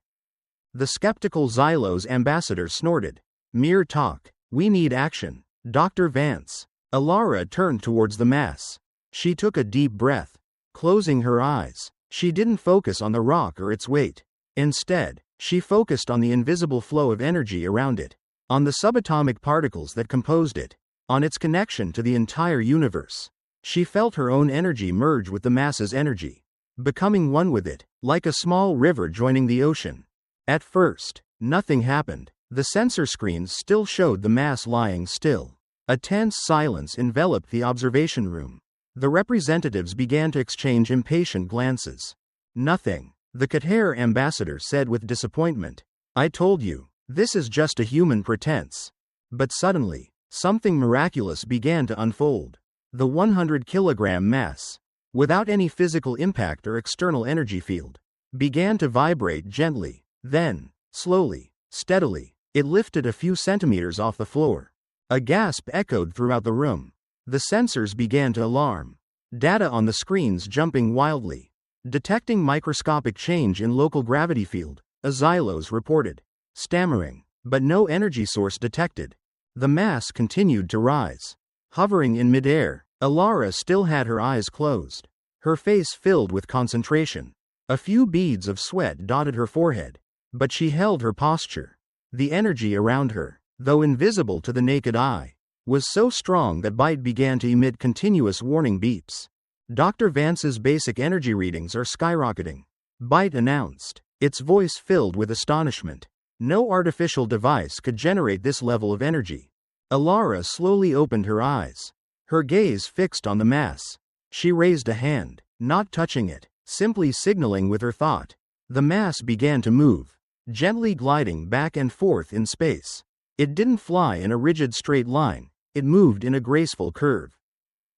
The skeptical Xylos ambassador snorted. Mere talk. We need action. Dr. Vance. Alara turned towards the mass. She took a deep breath. Closing her eyes, she didn't focus on the rock or its weight. Instead, she focused on the invisible flow of energy around it, on the subatomic particles that composed it, on its connection to the entire universe. She felt her own energy merge with the mass's energy, becoming one with it, like a small river joining the ocean. At first, nothing happened. The sensor screens still showed the mass lying still. A tense silence enveloped the observation room. The representatives began to exchange impatient glances. Nothing, the Qatar ambassador said with disappointment. I told you, this is just a human pretense. But suddenly, something miraculous began to unfold. The 100-kilogram mass, without any physical impact or external energy field, began to vibrate gently. Then, slowly, steadily, it lifted a few centimeters off the floor. A gasp echoed throughout the room. The sensors began to alarm. Data on the screens jumping wildly. Detecting microscopic change in local gravity field, Xylos reported. Stammering, but no energy source detected. The mass continued to rise. Hovering in midair, Alara still had her eyes closed. Her face filled with concentration. A few beads of sweat dotted her forehead. But she held her posture. The energy around her, though invisible to the naked eye, was so strong that Byte began to emit continuous warning beeps. Dr. Vance's basic energy readings are skyrocketing, Byte announced, its voice filled with astonishment. No artificial device could generate this level of energy. Alara slowly opened her eyes, her gaze fixed on the mass. She raised a hand, not touching it, simply signaling with her thought. The mass began to move, gently gliding back and forth in space. It didn't fly in a rigid straight line, it moved in a graceful curve.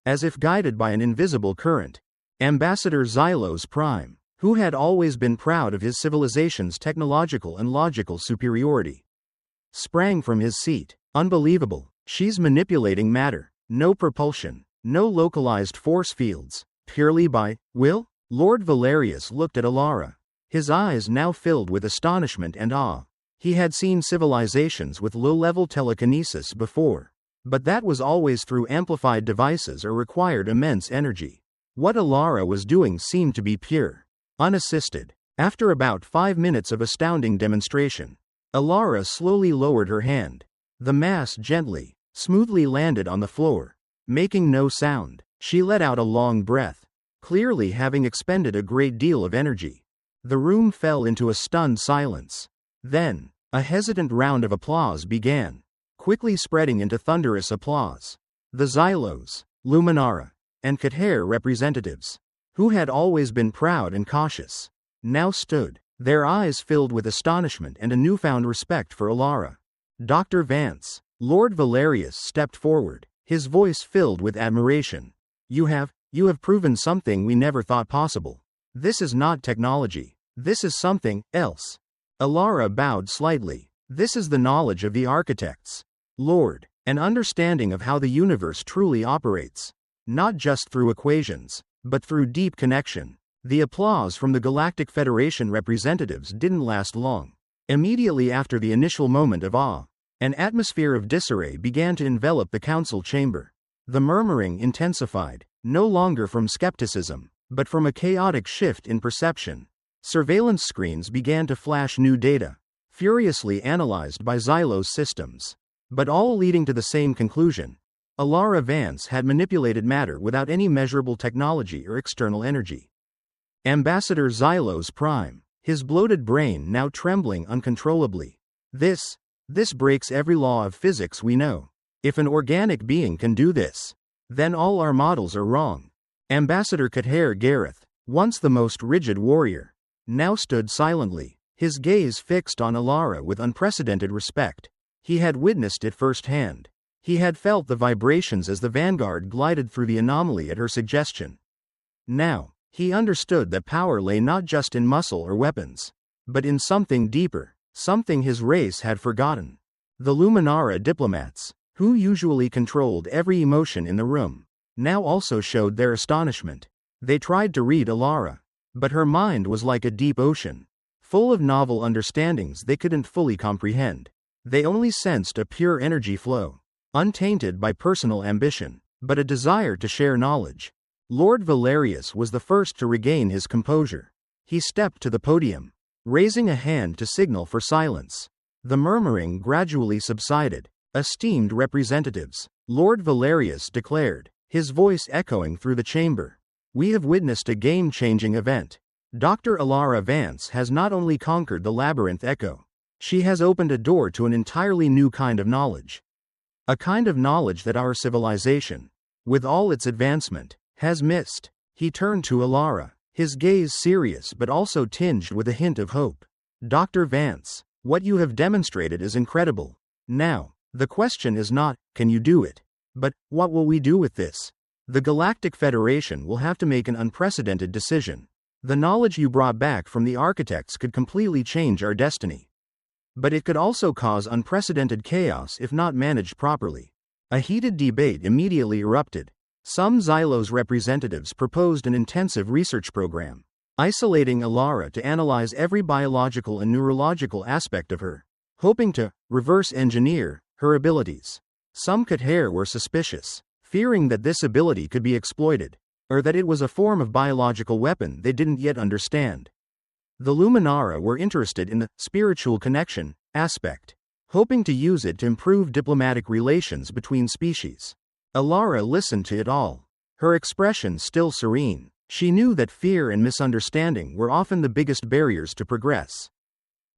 As if guided by an invisible current, Ambassador Xylos Prime, who had always been proud of his civilization's technological and logical superiority, sprang from his seat. Unbelievable, she's manipulating matter. No propulsion, no localized force fields, purely by will? Lord Valerius looked at Alara, his eyes now filled with astonishment and awe. He had seen civilizations with low-level telekinesis before, but that was always through amplified devices or required immense energy. What Alara was doing seemed to be pure, unassisted. After about 5 minutes of astounding demonstration, Alara slowly lowered her hand. The mass gently, smoothly landed on the floor, making no sound. She let out a long breath, clearly having expended a great deal of energy. The room fell into a stunned silence. Then, a hesitant round of applause began, quickly spreading into thunderous applause. The Xylos, Luminara, and Qatar representatives, who had always been proud and cautious, now stood, their eyes filled with astonishment and a newfound respect for Alara. Dr. Vance, Lord Valerius stepped forward, his voice filled with admiration. You have proven something we never thought possible. This is not technology. This is something else. Alara bowed slightly. This is the knowledge of the architects, Lord, an understanding of how the universe truly operates, not just through equations, but through deep connection. The applause from the Galactic Federation representatives didn't last long. Immediately after the initial moment of awe, an atmosphere of disarray began to envelop the council chamber. The murmuring intensified, no longer from skepticism, but from a chaotic shift in perception. Surveillance screens began to flash new data, furiously analyzed by Xylos systems, but all leading to the same conclusion. Alara Vance had manipulated matter without any measurable technology or external energy. Ambassador Xylos Prime, his bloated brain now trembling uncontrollably. This breaks every law of physics we know. If an organic being can do this, then all our models are wrong. Ambassador Qatar Gareth, once the most rigid warrior, now stood silently, his gaze fixed on Alara with unprecedented respect. He had witnessed it firsthand. He had felt the vibrations as the vanguard glided through the anomaly at her suggestion. Now, he understood that power lay not just in muscle or weapons, but in something deeper, something his race had forgotten. The Luminara diplomats, who usually controlled every emotion in the room, now also showed their astonishment. They tried to read Alara, but her mind was like a deep ocean, full of novel understandings they couldn't fully comprehend. They only sensed a pure energy flow, untainted by personal ambition, but a desire to share knowledge. Lord Valerius was the first to regain his composure. He stepped to the podium, raising a hand to signal for silence. The murmuring gradually subsided. Esteemed representatives, Lord Valerius declared, his voice echoing through the chamber. We have witnessed a game-changing event. Dr. Alara Vance has not only conquered the labyrinth echo, She has opened a door to an entirely new kind of knowledge. A kind of knowledge that our civilization, with all its advancement, has missed. He turned to Alara, his gaze serious but also tinged with a hint of hope. Dr. Vance, what you have demonstrated is incredible. Now, the question is not, can you do it? But, what will we do with this? The Galactic Federation will have to make an unprecedented decision. The knowledge you brought back from the architects could completely change our destiny. But it could also cause unprecedented chaos if not managed properly. A heated debate immediately erupted. Some Xylos representatives proposed an intensive research program, isolating Alara to analyze every biological and neurological aspect of her, hoping to reverse engineer her abilities. Some Khater were suspicious, fearing that this ability could be exploited, or that it was a form of biological weapon they didn't yet understand. The Luminara were interested in the spiritual connection aspect, hoping to use it to improve diplomatic relations between species. Alara listened to it all, her expression still serene. She knew that fear and misunderstanding were often the biggest barriers to progress.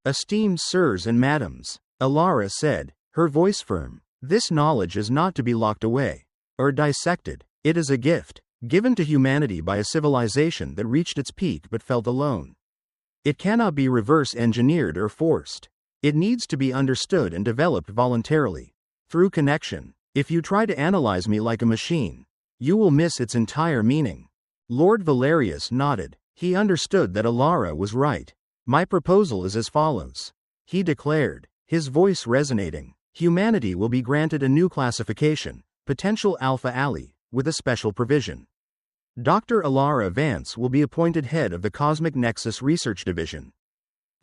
Esteemed sirs and madams, Alara said, her voice firm, this knowledge is not to be locked away or dissected. It is a gift, given to humanity by a civilization that reached its peak but felt alone. It cannot be reverse engineered or forced. It needs to be understood and developed voluntarily, through connection. If you try to analyze me like a machine, you will miss its entire meaning. Lord Valerius nodded. He understood that Alara was right. My proposal is as follows, he declared, his voice resonating. Humanity will be granted a new classification, potential Alpha Ali, with a special provision. Dr. Alara Vance will be appointed head of the Cosmic Nexus Research Division.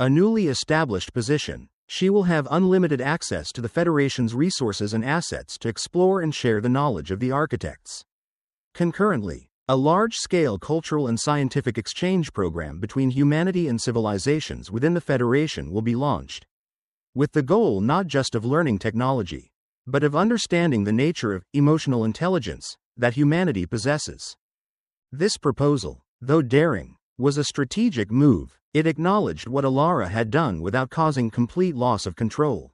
A newly established position, she will have unlimited access to the Federation's resources and assets to explore and share the knowledge of the architects. Concurrently, a large-scale cultural and scientific exchange program between humanity and civilizations within the Federation will be launched, with the goal not just of learning technology, but of understanding the nature of emotional intelligence that humanity possesses. This proposal, though daring, was a strategic move. It acknowledged what Alara had done without causing complete loss of control.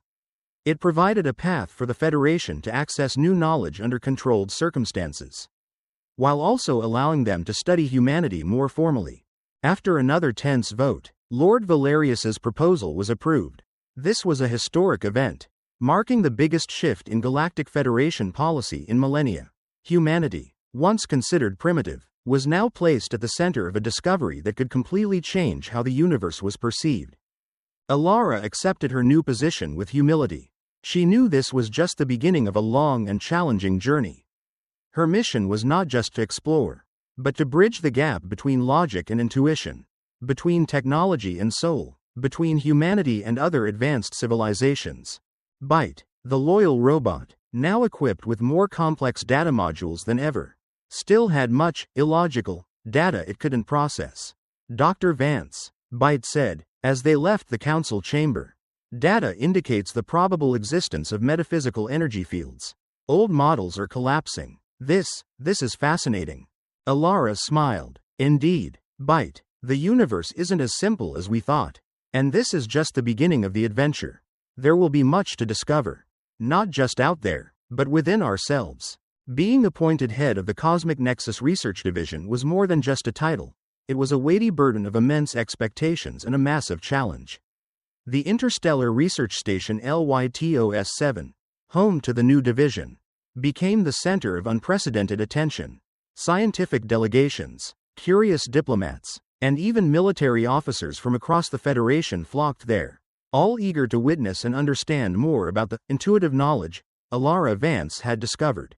It provided a path for the Federation to access new knowledge under controlled circumstances, while also allowing them to study humanity more formally. After another tense vote, Lord Valerius's proposal was approved. This was a historic event, marking the biggest shift in Galactic Federation policy in millennia. Humanity, once considered primitive, was now placed at the center of a discovery that could completely change how the universe was perceived. Alara accepted her new position with humility. She knew this was just the beginning of a long and challenging journey. Her mission was not just to explore, but to bridge the gap between logic and intuition, between technology and soul, between humanity and other advanced civilizations. Byte, the loyal robot, now equipped with more complex data modules than ever, still had much illogical data it couldn't process. Dr. Vance, Byte said, as they left the council chamber. Data indicates the probable existence of metaphysical energy fields. Old models are collapsing. This is fascinating. Alara smiled. Indeed, Byte, the universe isn't as simple as we thought. And this is just the beginning of the adventure. There will be much to discover. Not just out there, but within ourselves. Being appointed head of the Cosmic Nexus Research Division was more than just a title. It was a weighty burden of immense expectations and a massive challenge. The Interstellar Research Station LYTOS-7, home to the new division, became the center of unprecedented attention. Scientific delegations, curious diplomats, and even military officers from across the Federation flocked there, all eager to witness and understand more about the intuitive knowledge Alara Vance had discovered.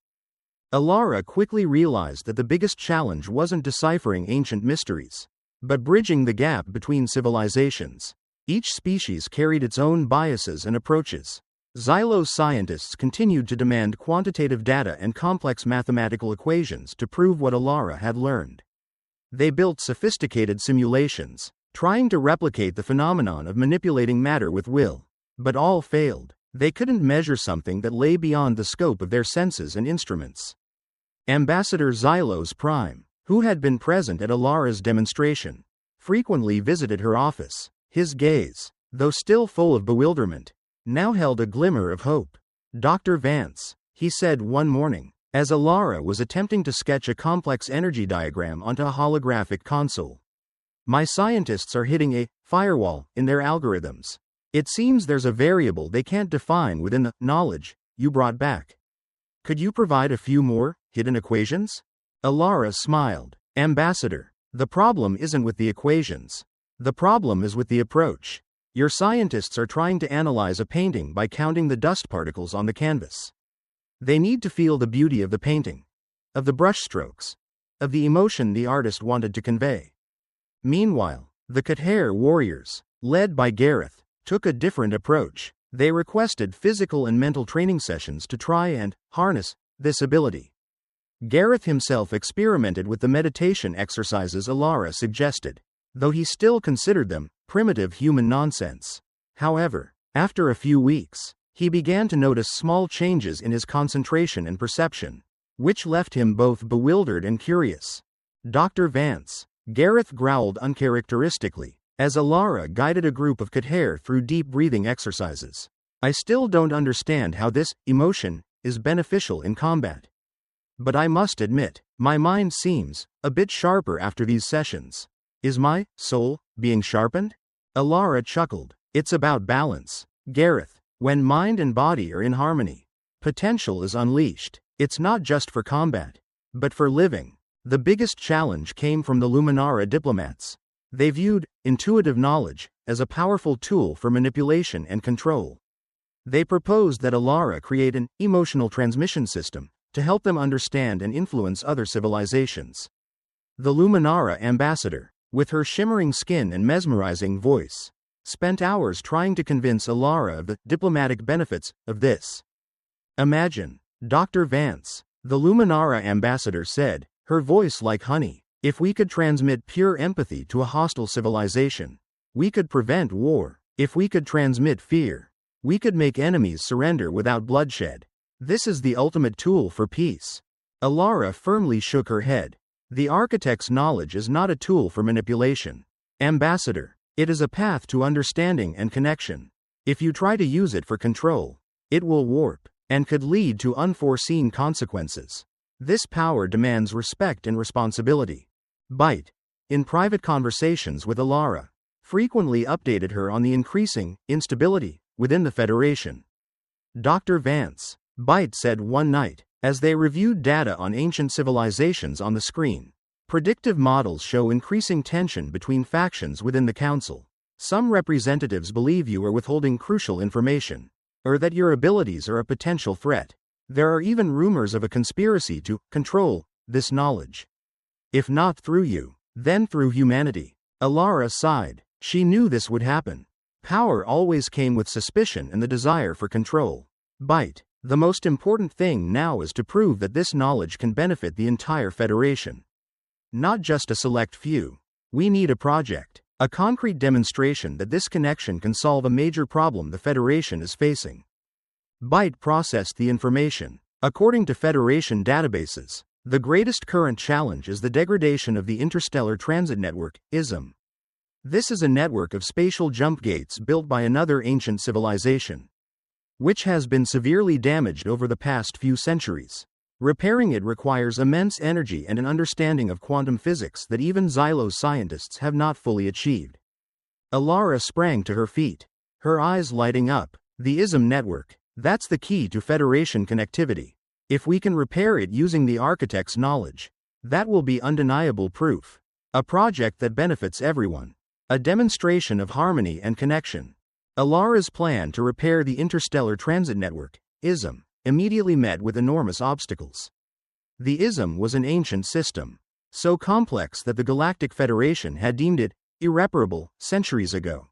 Alara quickly realized that the biggest challenge wasn't deciphering ancient mysteries, but bridging the gap between civilizations. Each species carried its own biases and approaches. Xylos scientists continued to demand quantitative data and complex mathematical equations to prove what Alara had learned. They built sophisticated simulations, trying to replicate the phenomenon of manipulating matter with will, but all failed. They couldn't measure something that lay beyond the scope of their senses and instruments. Ambassador Xylos Prime, who had been present at Alara's demonstration, frequently visited her office. His gaze, though still full of bewilderment, now held a glimmer of hope. "Dr. Vance," he said one morning, as Alara was attempting to sketch a complex energy diagram onto a holographic console. "My scientists are hitting a firewall in their algorithms. It seems there's a variable they can't define within the knowledge you brought back. Could you provide a few more hidden equations?" Alara smiled. "Ambassador, the problem isn't with the equations. The problem is with the approach. Your scientists are trying to analyze a painting by counting the dust particles on the canvas. They need to feel the beauty of the painting, of the brushstrokes, of the emotion the artist wanted to convey." Meanwhile, the Khater warriors, led by Gareth, took a different approach. They requested physical and mental training sessions to try and harness this ability. Gareth himself experimented with the meditation exercises Alara suggested, though he still considered them primitive human nonsense. However, after a few weeks, he began to notice small changes in his concentration and perception, which left him both bewildered and curious. "Dr. Vance," Gareth growled uncharacteristically, as Alara guided a group of Khater through deep breathing exercises. "I still don't understand how this emotion is beneficial in combat. But I must admit, my mind seems a bit sharper after these sessions. Is my soul being sharpened?" Alara chuckled. "It's about balance, Gareth. When mind and body are in harmony, potential is unleashed. It's not just for combat, but for living." The biggest challenge came from the Luminara diplomats. They viewed intuitive knowledge as a powerful tool for manipulation and control. They proposed that Alara create an emotional transmission system to help them understand and influence other civilizations. The Luminara ambassador, with her shimmering skin and mesmerizing voice, spent hours trying to convince Alara of the diplomatic benefits of this. "Imagine, Dr. Vance," the Luminara ambassador said, her voice like honey, "if we could transmit pure empathy to a hostile civilization, we could prevent war. If we could transmit fear, we could make enemies surrender without bloodshed. This is the ultimate tool for peace." Alara firmly shook her head. "The architect's knowledge is not a tool for manipulation, Ambassador. It is a path to understanding and connection. If you try to use it for control, it will warp, and could lead to unforeseen consequences. This power demands respect and responsibility." Bite, in private conversations with Alara, frequently updated her on the increasing instability within the Federation. "Dr. Vance," Bite said one night, as they reviewed data on ancient civilizations on the screen, "predictive models show increasing tension between factions within the Council. Some representatives believe you are withholding crucial information, or that your abilities are a potential threat. There are even rumors of a conspiracy to control this knowledge. If not through you, then through humanity." Alara sighed. She knew this would happen. Power always came with suspicion and the desire for control. Bite, "The most important thing now is to prove that this knowledge can benefit the entire Federation. Not just a select few. We need a project, a concrete demonstration that this connection can solve a major problem the Federation is facing." Bite processed the information. According to Federation databases, the greatest current challenge is the degradation of the Interstellar Transit Network, ISM. This is a network of spatial jump gates built by another ancient civilization, which has been severely damaged over the past few centuries. Repairing it requires immense energy and an understanding of quantum physics that even Xylos scientists have not fully achieved. Alara sprang to her feet, her eyes lighting up. "The ISM network, that's the key to Federation connectivity. If we can repair it using the architect's knowledge, that will be undeniable proof. A project that benefits everyone. A demonstration of harmony and connection." Alara's plan to repair the Interstellar Transit Network, ISM, immediately met with enormous obstacles. The ISM was an ancient system, so complex that the Galactic Federation had deemed it irreparable centuries ago.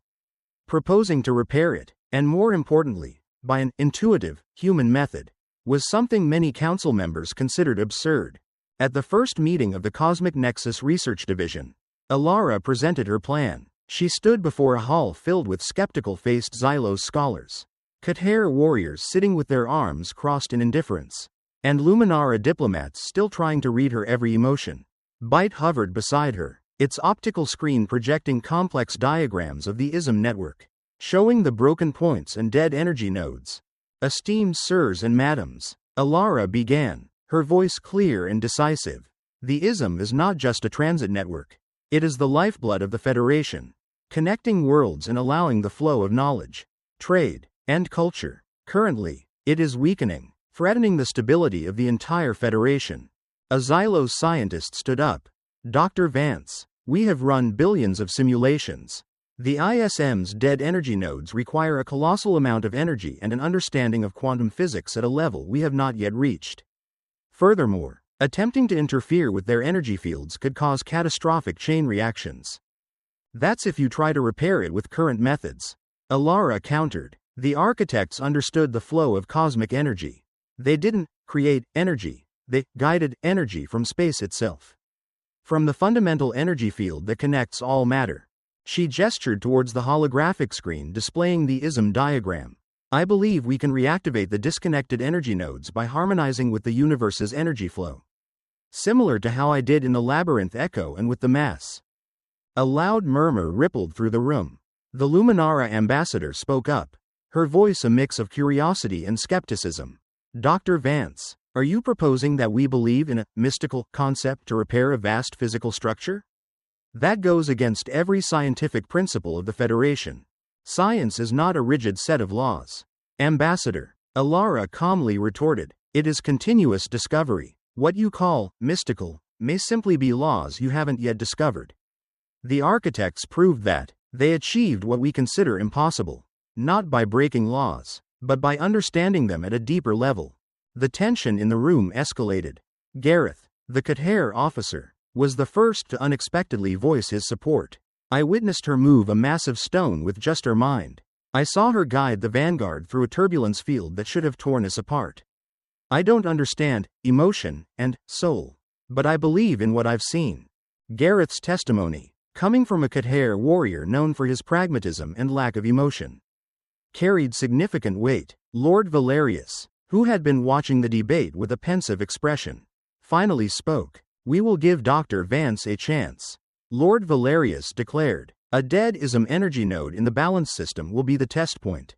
Proposing to repair it, and more importantly, by an intuitive, human method, was something many council members considered absurd. At the first meeting of the Cosmic Nexus Research Division, Alara presented her plan. She stood before a hall filled with skeptical-faced Xylos scholars, Khater warriors sitting with their arms crossed in indifference, and Luminara diplomats still trying to read her every emotion. Bite hovered beside her, its optical screen projecting complex diagrams of the ISM network. showing the broken points and dead energy nodes. Esteemed sirs and madams, Alara began, her voice clear and decisive. The ISM is not just a transit network. It is the lifeblood of the Federation, connecting worlds and allowing the flow of knowledge, trade, and culture. Currently, it is weakening, threatening the stability of the entire Federation. A Xylos scientist stood up. Dr. Vance, we have run billions of simulations. The ISM's dead energy nodes require a colossal amount of energy and an understanding of quantum physics at a level we have not yet reached. Furthermore, attempting to interfere with their energy fields could cause catastrophic chain reactions. That's if you try to repair it with current methods. Alara countered. The architects understood the flow of cosmic energy. They didn't create energy, they guided energy from space itself. From the fundamental energy field that connects all matter. She gestured towards the holographic screen displaying the ISM diagram. I believe we can reactivate the disconnected energy nodes by harmonizing with the universe's energy flow. Similar to how I did in the labyrinth echo and with the mass. A loud murmur rippled through the room. The Luminara ambassador spoke up, her voice a mix of curiosity and skepticism. Dr. Vance, are you proposing that we believe in a mystical concept to repair a vast physical structure? That goes against every scientific principle of the Federation. Science is not a rigid set of laws. Ambassador, Alara calmly retorted, it is continuous discovery. What you call mystical may simply be laws you haven't yet discovered. The architects proved that they achieved what we consider impossible, not by breaking laws, but by understanding them at a deeper level. The tension in the room escalated. Gareth, the Khater officer, was the first to unexpectedly voice his support. I witnessed her move a massive stone with just her mind. I saw her guide the vanguard through a turbulence field that should have torn us apart. I don't understand emotion and soul, but I believe in what I've seen. Gareth's testimony, coming from a Khater warrior known for his pragmatism and lack of emotion, carried significant weight. Lord Valerius, who had been watching the debate with a pensive expression, finally spoke. We will give Dr. Vance a chance. Lord Valerius declared. A dead ISM energy node in the balance system will be the test point.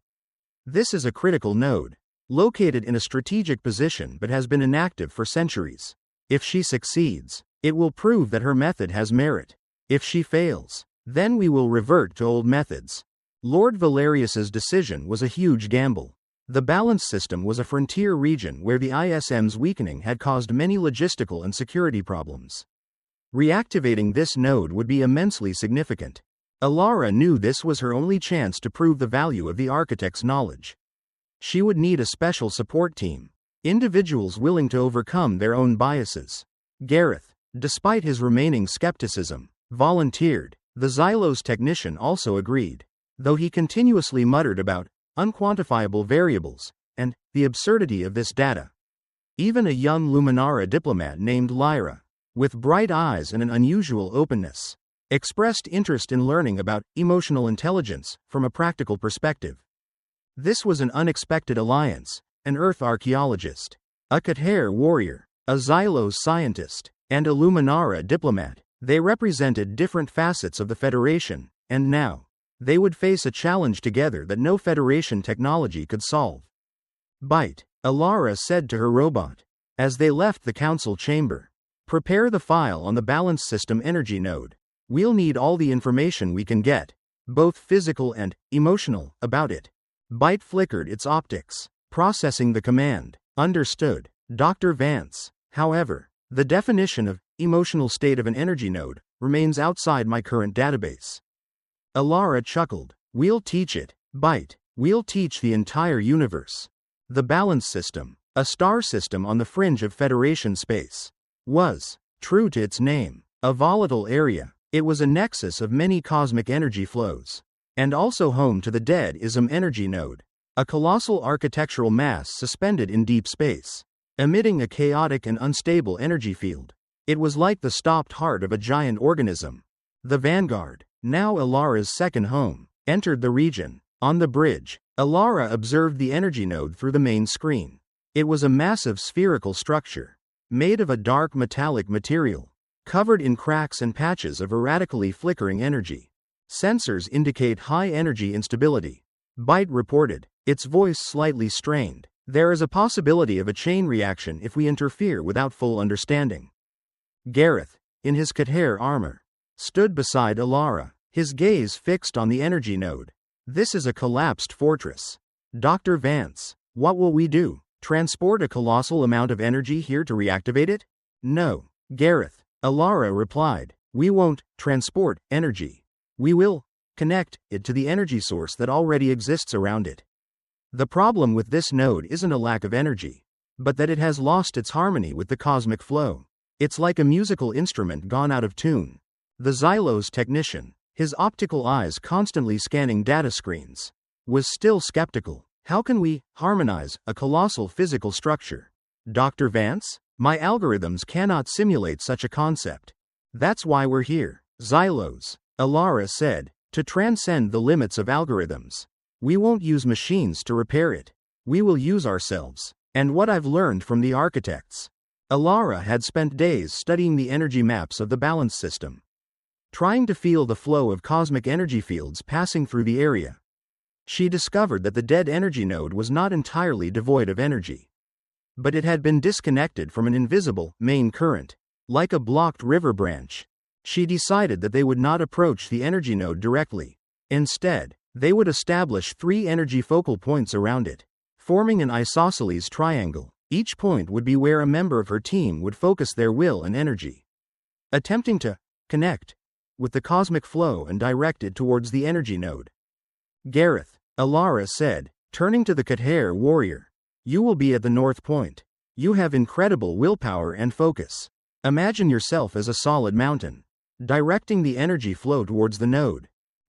This is a critical node, located in a strategic position but has been inactive for centuries. If she succeeds, it will prove that her method has merit. If she fails, then we will revert to old methods. Lord Valerius's decision was a huge gamble. The balance system was a frontier region where the ISM's weakening had caused many logistical and security problems. Reactivating this node would be immensely significant. Alara knew this was her only chance to prove the value of the architect's knowledge. She would need a special support team, individuals willing to overcome their own biases. Gareth, despite his remaining skepticism, volunteered. The Xylos technician also agreed, though he continuously muttered about unquantifiable variables and the absurdity of this data. Even a young Luminara diplomat named Lyra, with bright eyes and an unusual openness, expressed interest in learning about emotional intelligence from a practical perspective. This was an unexpected alliance, an Earth archaeologist, a Khater warrior, a Xylos scientist, and a Luminara diplomat. They represented different facets of the Federation, and now, they would face a challenge together that no Federation technology could solve. Bite, Alara said to her robot, as they left the council chamber. Prepare the file on the balance system energy node. We'll need all the information we can get, both physical and emotional, about it. Bite flickered its optics, processing the command. Understood. Dr. Vance, however, the definition of emotional state of an energy node remains outside my current database. Alara chuckled. We'll teach it, Bite. We'll teach the entire universe. The balance system, a star system on the fringe of Federation space, was, true to its name, a volatile area. It was a nexus of many cosmic energy flows, and also home to the dead ISM energy node, a colossal architectural mass suspended in deep space, emitting a chaotic and unstable energy field. It was like the stopped heart of a giant organism. The Vanguard, now Alara's second home, entered the region. On the bridge, Alara observed the energy node through the main screen. It was a massive spherical structure, made of a dark metallic material, covered in cracks and patches of erratically flickering energy. Sensors indicate high energy instability. Byte reported, its voice slightly strained. There is a possibility of a chain reaction if we interfere without full understanding. Gareth, in his Khater armor, stood beside Alara, his gaze fixed on the energy node. This is a collapsed fortress. Dr. Vance, what will we do? Transport a colossal amount of energy here to reactivate it? No, Gareth, Alara replied. We won't transport energy. We will connect it to the energy source that already exists around it. The problem with this node isn't a lack of energy, but that it has lost its harmony with the cosmic flow. It's like a musical instrument gone out of tune. The Xylos technician, his optical eyes constantly scanning data screens, was still skeptical. How can we harmonize a colossal physical structure? Dr. Vance, my algorithms cannot simulate such a concept. That's why we're here. Xylos, Alara said, to transcend the limits of algorithms. We won't use machines to repair it. We will use ourselves. And what I've learned from the architects. Alara had spent days studying the energy maps of the balance system, trying to feel the flow of cosmic energy fields passing through the area. She discovered that the dead energy node was not entirely devoid of energy, but it had been disconnected from an invisible main current, like a blocked river branch. She decided that they would not approach the energy node directly. Instead, they would establish 3 energy focal points around it, forming an isosceles triangle. Each point would be where a member of her team would focus their will and energy, attempting to connect with the cosmic flow and direct it towards the energy node. Gareth, Alara said, turning to the Khater warrior, you will be at the north point. You have incredible willpower and focus. Imagine yourself as a solid mountain, directing the energy flow towards the node.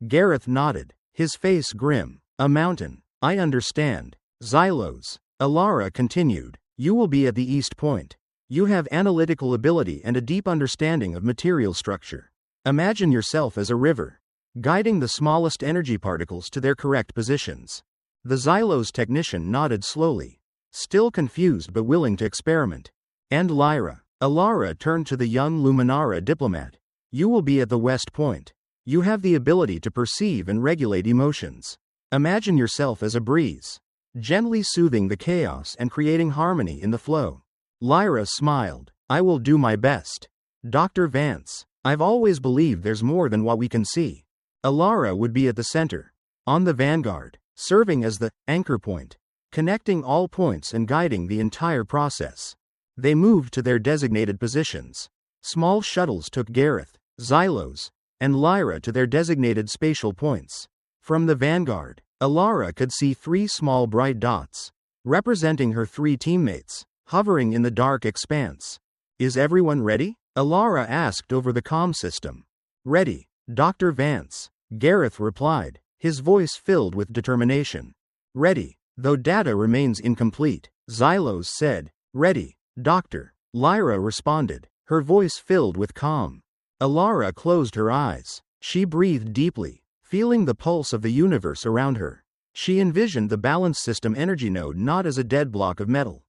Gareth nodded, his face grim. A mountain. I understand. Xylos, Alara continued, you will be at the east point. You have analytical ability and a deep understanding of material structure. Imagine yourself as a river, guiding the smallest energy particles to their correct positions. The Xylos technician nodded slowly, still confused but willing to experiment. And Lyra, Alara turned to the young Luminara diplomat. You will be at the west point. You have the ability to perceive and regulate emotions. Imagine yourself as a breeze, gently soothing the chaos and creating harmony in the flow. Lyra smiled. I will do my best. Dr. Vance, I've always believed there's more than what we can see. Alara would be at the center, on the vanguard, serving as the anchor point, connecting all points and guiding the entire process. They moved to their designated positions. Small shuttles took Gareth, Xylos, and Lyra to their designated spatial points. From the vanguard, Alara could see 3 small bright dots, representing her 3 teammates, hovering in the dark expanse. Is everyone ready? Alara asked over the comm system. Ready, Dr. Vance, Gareth replied, his voice filled with determination. Ready, though data remains incomplete, Xylos said. Ready, Doctor, Lyra responded, her voice filled with calm. Alara closed her eyes. She breathed deeply, feeling the pulse of the universe around her. She envisioned the balance system energy node not as a dead block of metal,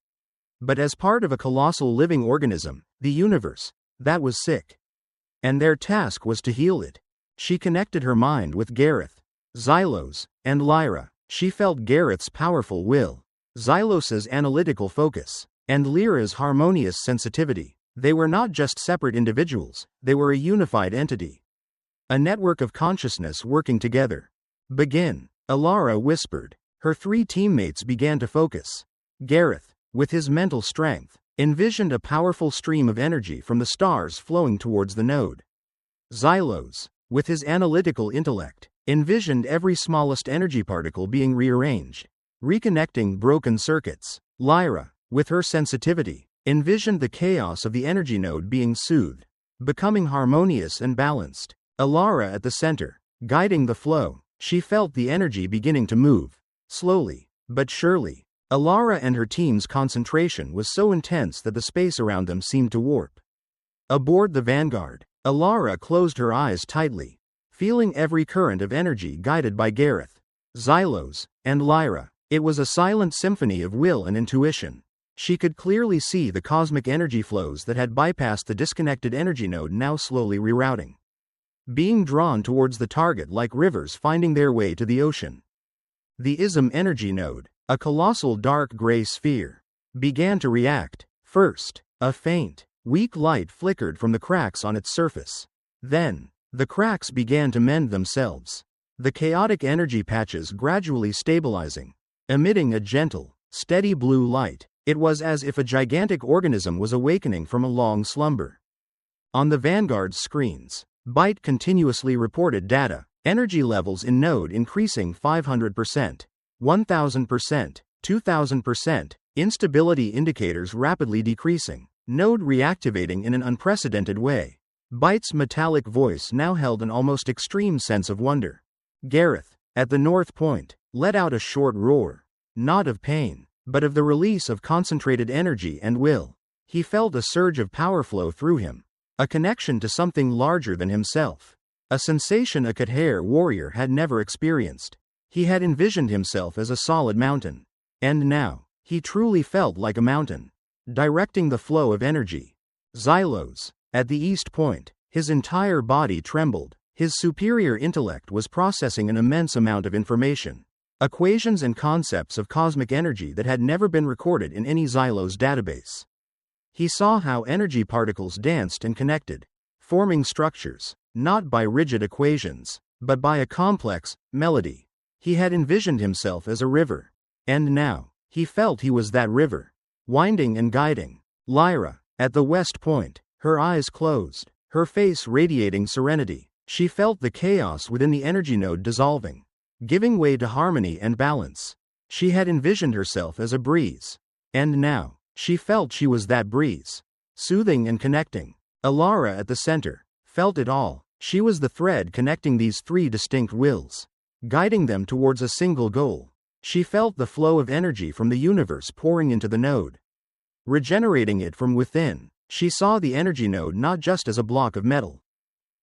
but as part of a colossal living organism, the universe, that was sick. And their task was to heal it. She connected her mind with Gareth, Xylos, and Lyra. She felt Gareth's powerful will, Xylos's analytical focus, and Lyra's harmonious sensitivity. They were not just separate individuals, they were a unified entity. A network of consciousness working together. Begin, Alara whispered. Her 3 teammates began to focus. Gareth, with his mental strength, envisioned a powerful stream of energy from the stars flowing towards the node. Xylos, with his analytical intellect, envisioned every smallest energy particle being rearranged, reconnecting broken circuits. Lyra, with her sensitivity, envisioned the chaos of the energy node being soothed, becoming harmonious and balanced. Alara at the center, guiding the flow. She felt the energy beginning to move, slowly, but surely. Alara and her team's concentration was so intense that the space around them seemed to warp. Aboard the Vanguard, Alara closed her eyes tightly, feeling every current of energy guided by Gareth, Xylos, and Lyra. It was a silent symphony of will and intuition. She could clearly see the cosmic energy flows that had bypassed the disconnected energy node now slowly rerouting. being drawn towards the target like rivers finding their way to the ocean. The ISM energy node, a colossal dark gray sphere, began to react. First, a faint, weak light flickered from the cracks on its surface. Then, the cracks began to mend themselves, the chaotic energy patches gradually stabilizing, emitting a gentle, steady blue light. It was as if a gigantic organism was awakening from a long slumber. On the Vanguard's screens, Byte continuously reported data, energy levels in node increasing 500%, 1000%, 2000%, instability indicators rapidly decreasing, node reactivating in an unprecedented way. Byte's metallic voice now held an almost extreme sense of wonder. Gareth, at the north point, let out a short roar, not of pain, but of the release of concentrated energy and will. He felt a surge of power flow through him, a connection to something larger than himself, a sensation a Khair warrior had never experienced. He had envisioned himself as a solid mountain, and now, he truly felt like a mountain, directing the flow of energy. Xylos, at the east point, his entire body trembled. His superior intellect was processing an immense amount of information, equations and concepts of cosmic energy that had never been recorded in any Xylos database. He saw how energy particles danced and connected, forming structures, not by rigid equations, but by a complex melody. He had envisioned himself as a river, and now, he felt he was that river, winding and guiding. Lyra, at the west point, her eyes closed, her face radiating serenity. She felt the chaos within the energy node dissolving, giving way to harmony and balance. She had envisioned herself as a breeze, and now, she felt she was that breeze, soothing and connecting. Alara at the center felt it all. She was the thread connecting these three distinct wills, guiding them towards a single goal. She felt the flow of energy from the universe pouring into the node, regenerating it from within. She saw the energy node not just as a block of metal,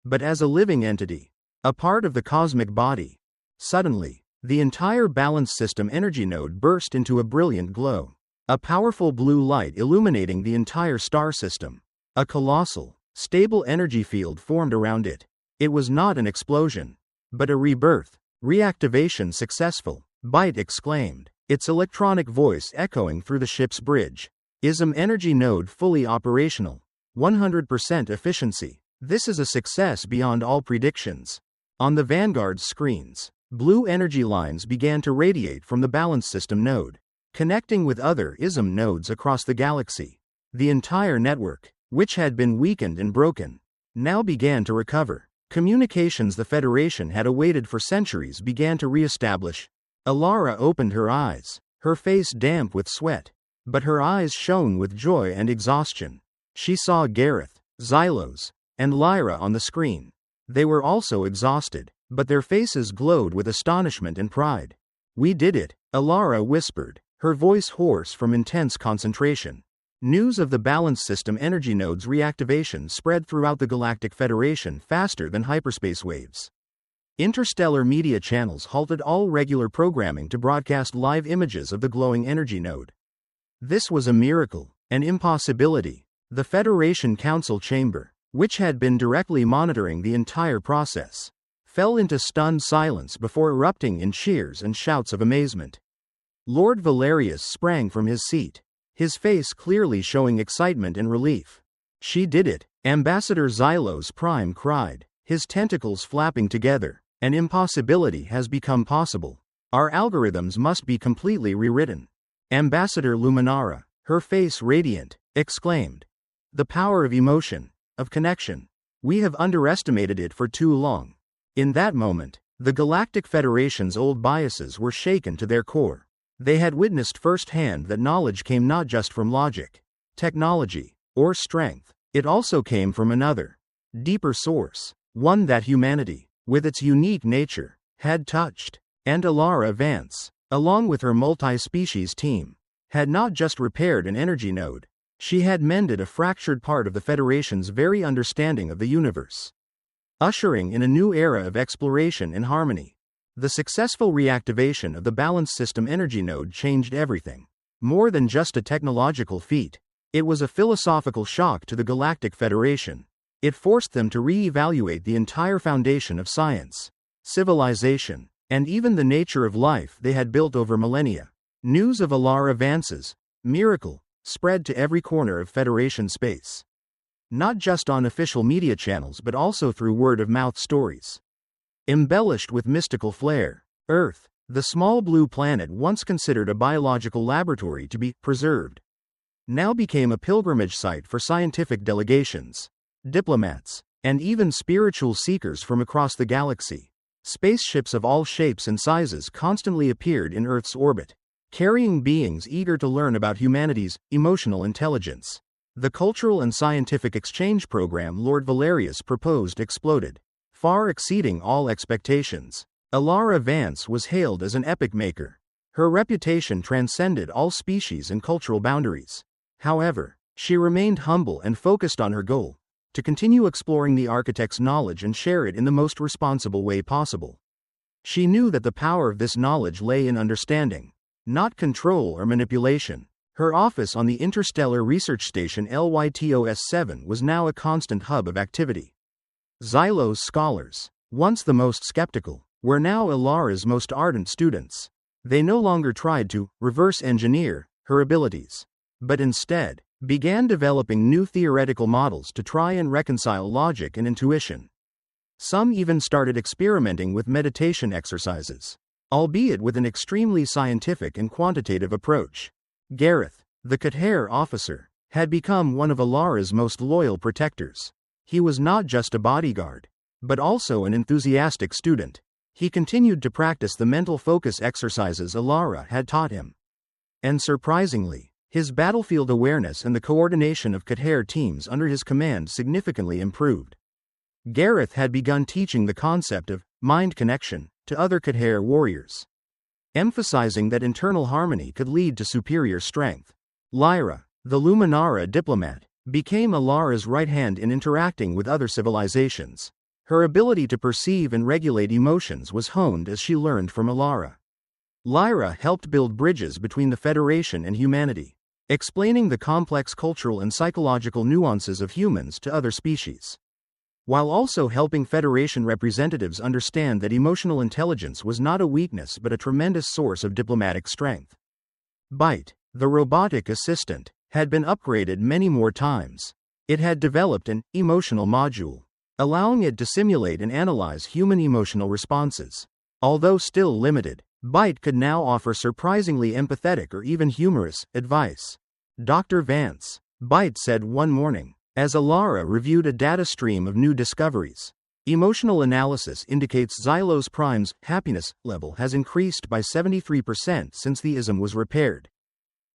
but as a living entity, a part of the cosmic body. Suddenly, the entire balance system energy node burst into a brilliant glow, a powerful blue light illuminating the entire star system. A colossal, stable energy field formed around it. It was not an explosion, but a rebirth. Reactivation successful, Byte exclaimed, its electronic voice echoing through the ship's bridge. ISM energy node fully operational, 100% efficiency. This is a success beyond all predictions. On the Vanguard's screens, blue energy lines began to radiate from the balance system node, connecting with other ISM nodes across the galaxy. The entire network, which had been weakened and broken, now began to recover. Communications the Federation had awaited for centuries began to re-establish. Alara opened her eyes, her face damp with sweat, but her eyes shone with joy and exhaustion. She saw Gareth, Xylos, and Lyra on the screen. They were also exhausted, but their faces glowed with astonishment and pride. "We did it," Alara whispered, her voice hoarse from intense concentration. News of the balance system energy node's reactivation spread throughout the Galactic Federation faster than hyperspace waves. Interstellar media channels halted all regular programming to broadcast live images of the glowing energy node. This was a miracle, an impossibility. The Federation Council chamber, which had been directly monitoring the entire process, fell into stunned silence before erupting in cheers and shouts of amazement. Lord Valerius sprang from his seat, his face clearly showing excitement and relief. "She did it," Ambassador Xylos Prime cried, his tentacles flapping together. "An impossibility has become possible. Our algorithms must be completely rewritten." Ambassador Luminara, her face radiant, exclaimed, "The power of emotion, of connection. We have underestimated it for too long." In that moment, the Galactic Federation's old biases were shaken to their core. They had witnessed firsthand that knowledge came not just from logic, technology, or strength. It also came from another, deeper source, one that humanity, with its unique nature, had touched. And Alara Vance, along with her multi-species team, had not just repaired an energy node, she had mended a fractured part of the Federation's very understanding of the universe, ushering in a new era of exploration and harmony. The successful reactivation of the balance system energy node changed everything. More than just a technological feat, it was a philosophical shock to the Galactic Federation. It forced them to re-evaluate the entire foundation of science, civilization, and even the nature of life they had built over millennia. News of Alara Vance's miracle spread to every corner of Federation space. Not just on official media channels but also through word-of-mouth stories. Embellished with mystical flair, Earth, the small blue planet once considered a biological laboratory to be preserved, now became a pilgrimage site for scientific delegations, diplomats, and even spiritual seekers from across the galaxy. Spaceships of all shapes and sizes constantly appeared in Earth's orbit, carrying beings eager to learn about humanity's emotional intelligence. The cultural and scientific exchange program Lord Valerius proposed exploded, far exceeding all expectations. Alara Vance was hailed as an epoch maker. Her reputation transcended all species and cultural boundaries. However, she remained humble and focused on her goal, to continue exploring the architect's knowledge and share it in the most responsible way possible. She knew that the power of this knowledge lay in understanding, not control or manipulation. Her office on the Interstellar Research Station LYTOS-7 was now a constant hub of activity. Xylo's scholars, once the most skeptical, were now Alara's most ardent students. They no longer tried to reverse engineer her abilities, but instead began developing new theoretical models to try and reconcile logic and intuition. Some even started experimenting with meditation exercises, albeit with an extremely scientific and quantitative approach. Gareth, the Khater officer, had become one of Alara's most loyal protectors. He was not just a bodyguard, but also an enthusiastic student. He continued to practice the mental focus exercises Alara had taught him. And surprisingly, his battlefield awareness and the coordination of Khater teams under his command significantly improved. Gareth had begun teaching the concept of mind connection to other Khater warriors, emphasizing that internal harmony could lead to superior strength. Lyra, the Luminara diplomat, became Alara's right hand in interacting with other civilizations. Her ability to perceive and regulate emotions was honed as she learned from Alara. Lyra helped build bridges between the Federation and humanity, explaining the complex cultural and psychological nuances of humans to other species, while also helping Federation representatives understand that emotional intelligence was not a weakness but a tremendous source of diplomatic strength. Byte, the robotic assistant, had been upgraded many more times. It had developed an emotional module, allowing it to simulate and analyze human emotional responses. Although still limited, Byte could now offer surprisingly empathetic or even humorous advice. Dr. Vance, Byte said one morning, as Alara reviewed a data stream of new discoveries. Emotional analysis indicates Xylos Prime's happiness level has increased by 73% since the ism was repaired.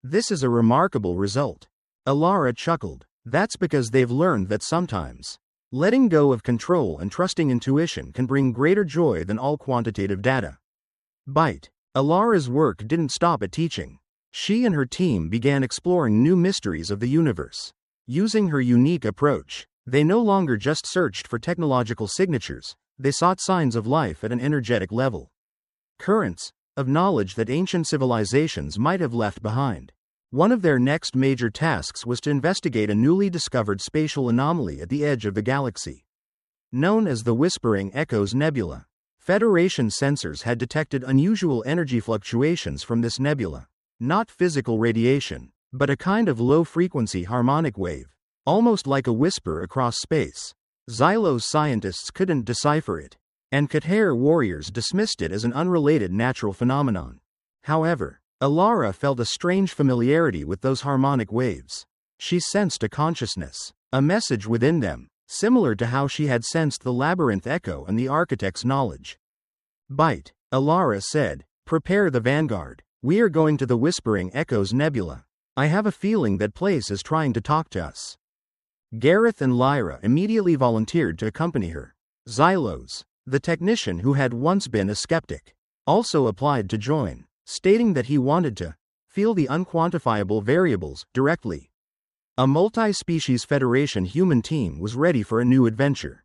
This is a remarkable result. Alara chuckled. That's because they've learned that sometimes letting go of control and trusting intuition can bring greater joy than all quantitative data. Byte. Alara's work didn't stop at teaching. She and her team began exploring new mysteries of the universe. Using her unique approach, they no longer just searched for technological signatures, they sought signs of life at an energetic level. Currents of knowledge that ancient civilizations might have left behind. One of their next major tasks was to investigate a newly discovered spatial anomaly at the edge of the galaxy, known as the Whispering Echoes Nebula. Federation sensors had detected unusual energy fluctuations from this nebula. Not physical radiation, but a kind of low-frequency harmonic wave, almost like a whisper across space. Xylos scientists couldn't decipher it, and Khater warriors dismissed it as an unrelated natural phenomenon. However, Alara felt a strange familiarity with those harmonic waves. She sensed a consciousness, a message within them, similar to how she had sensed the labyrinth echo and the architect's knowledge. Byte, Alara said, prepare the vanguard. We are going to the Whispering Echoes Nebula. I have a feeling that place is trying to talk to us. Gareth and Lyra immediately volunteered to accompany her. Xylos, the technician who had once been a skeptic, also applied to join, stating that he wanted to feel the unquantifiable variables directly. A multi-species Federation human team was ready for a new adventure.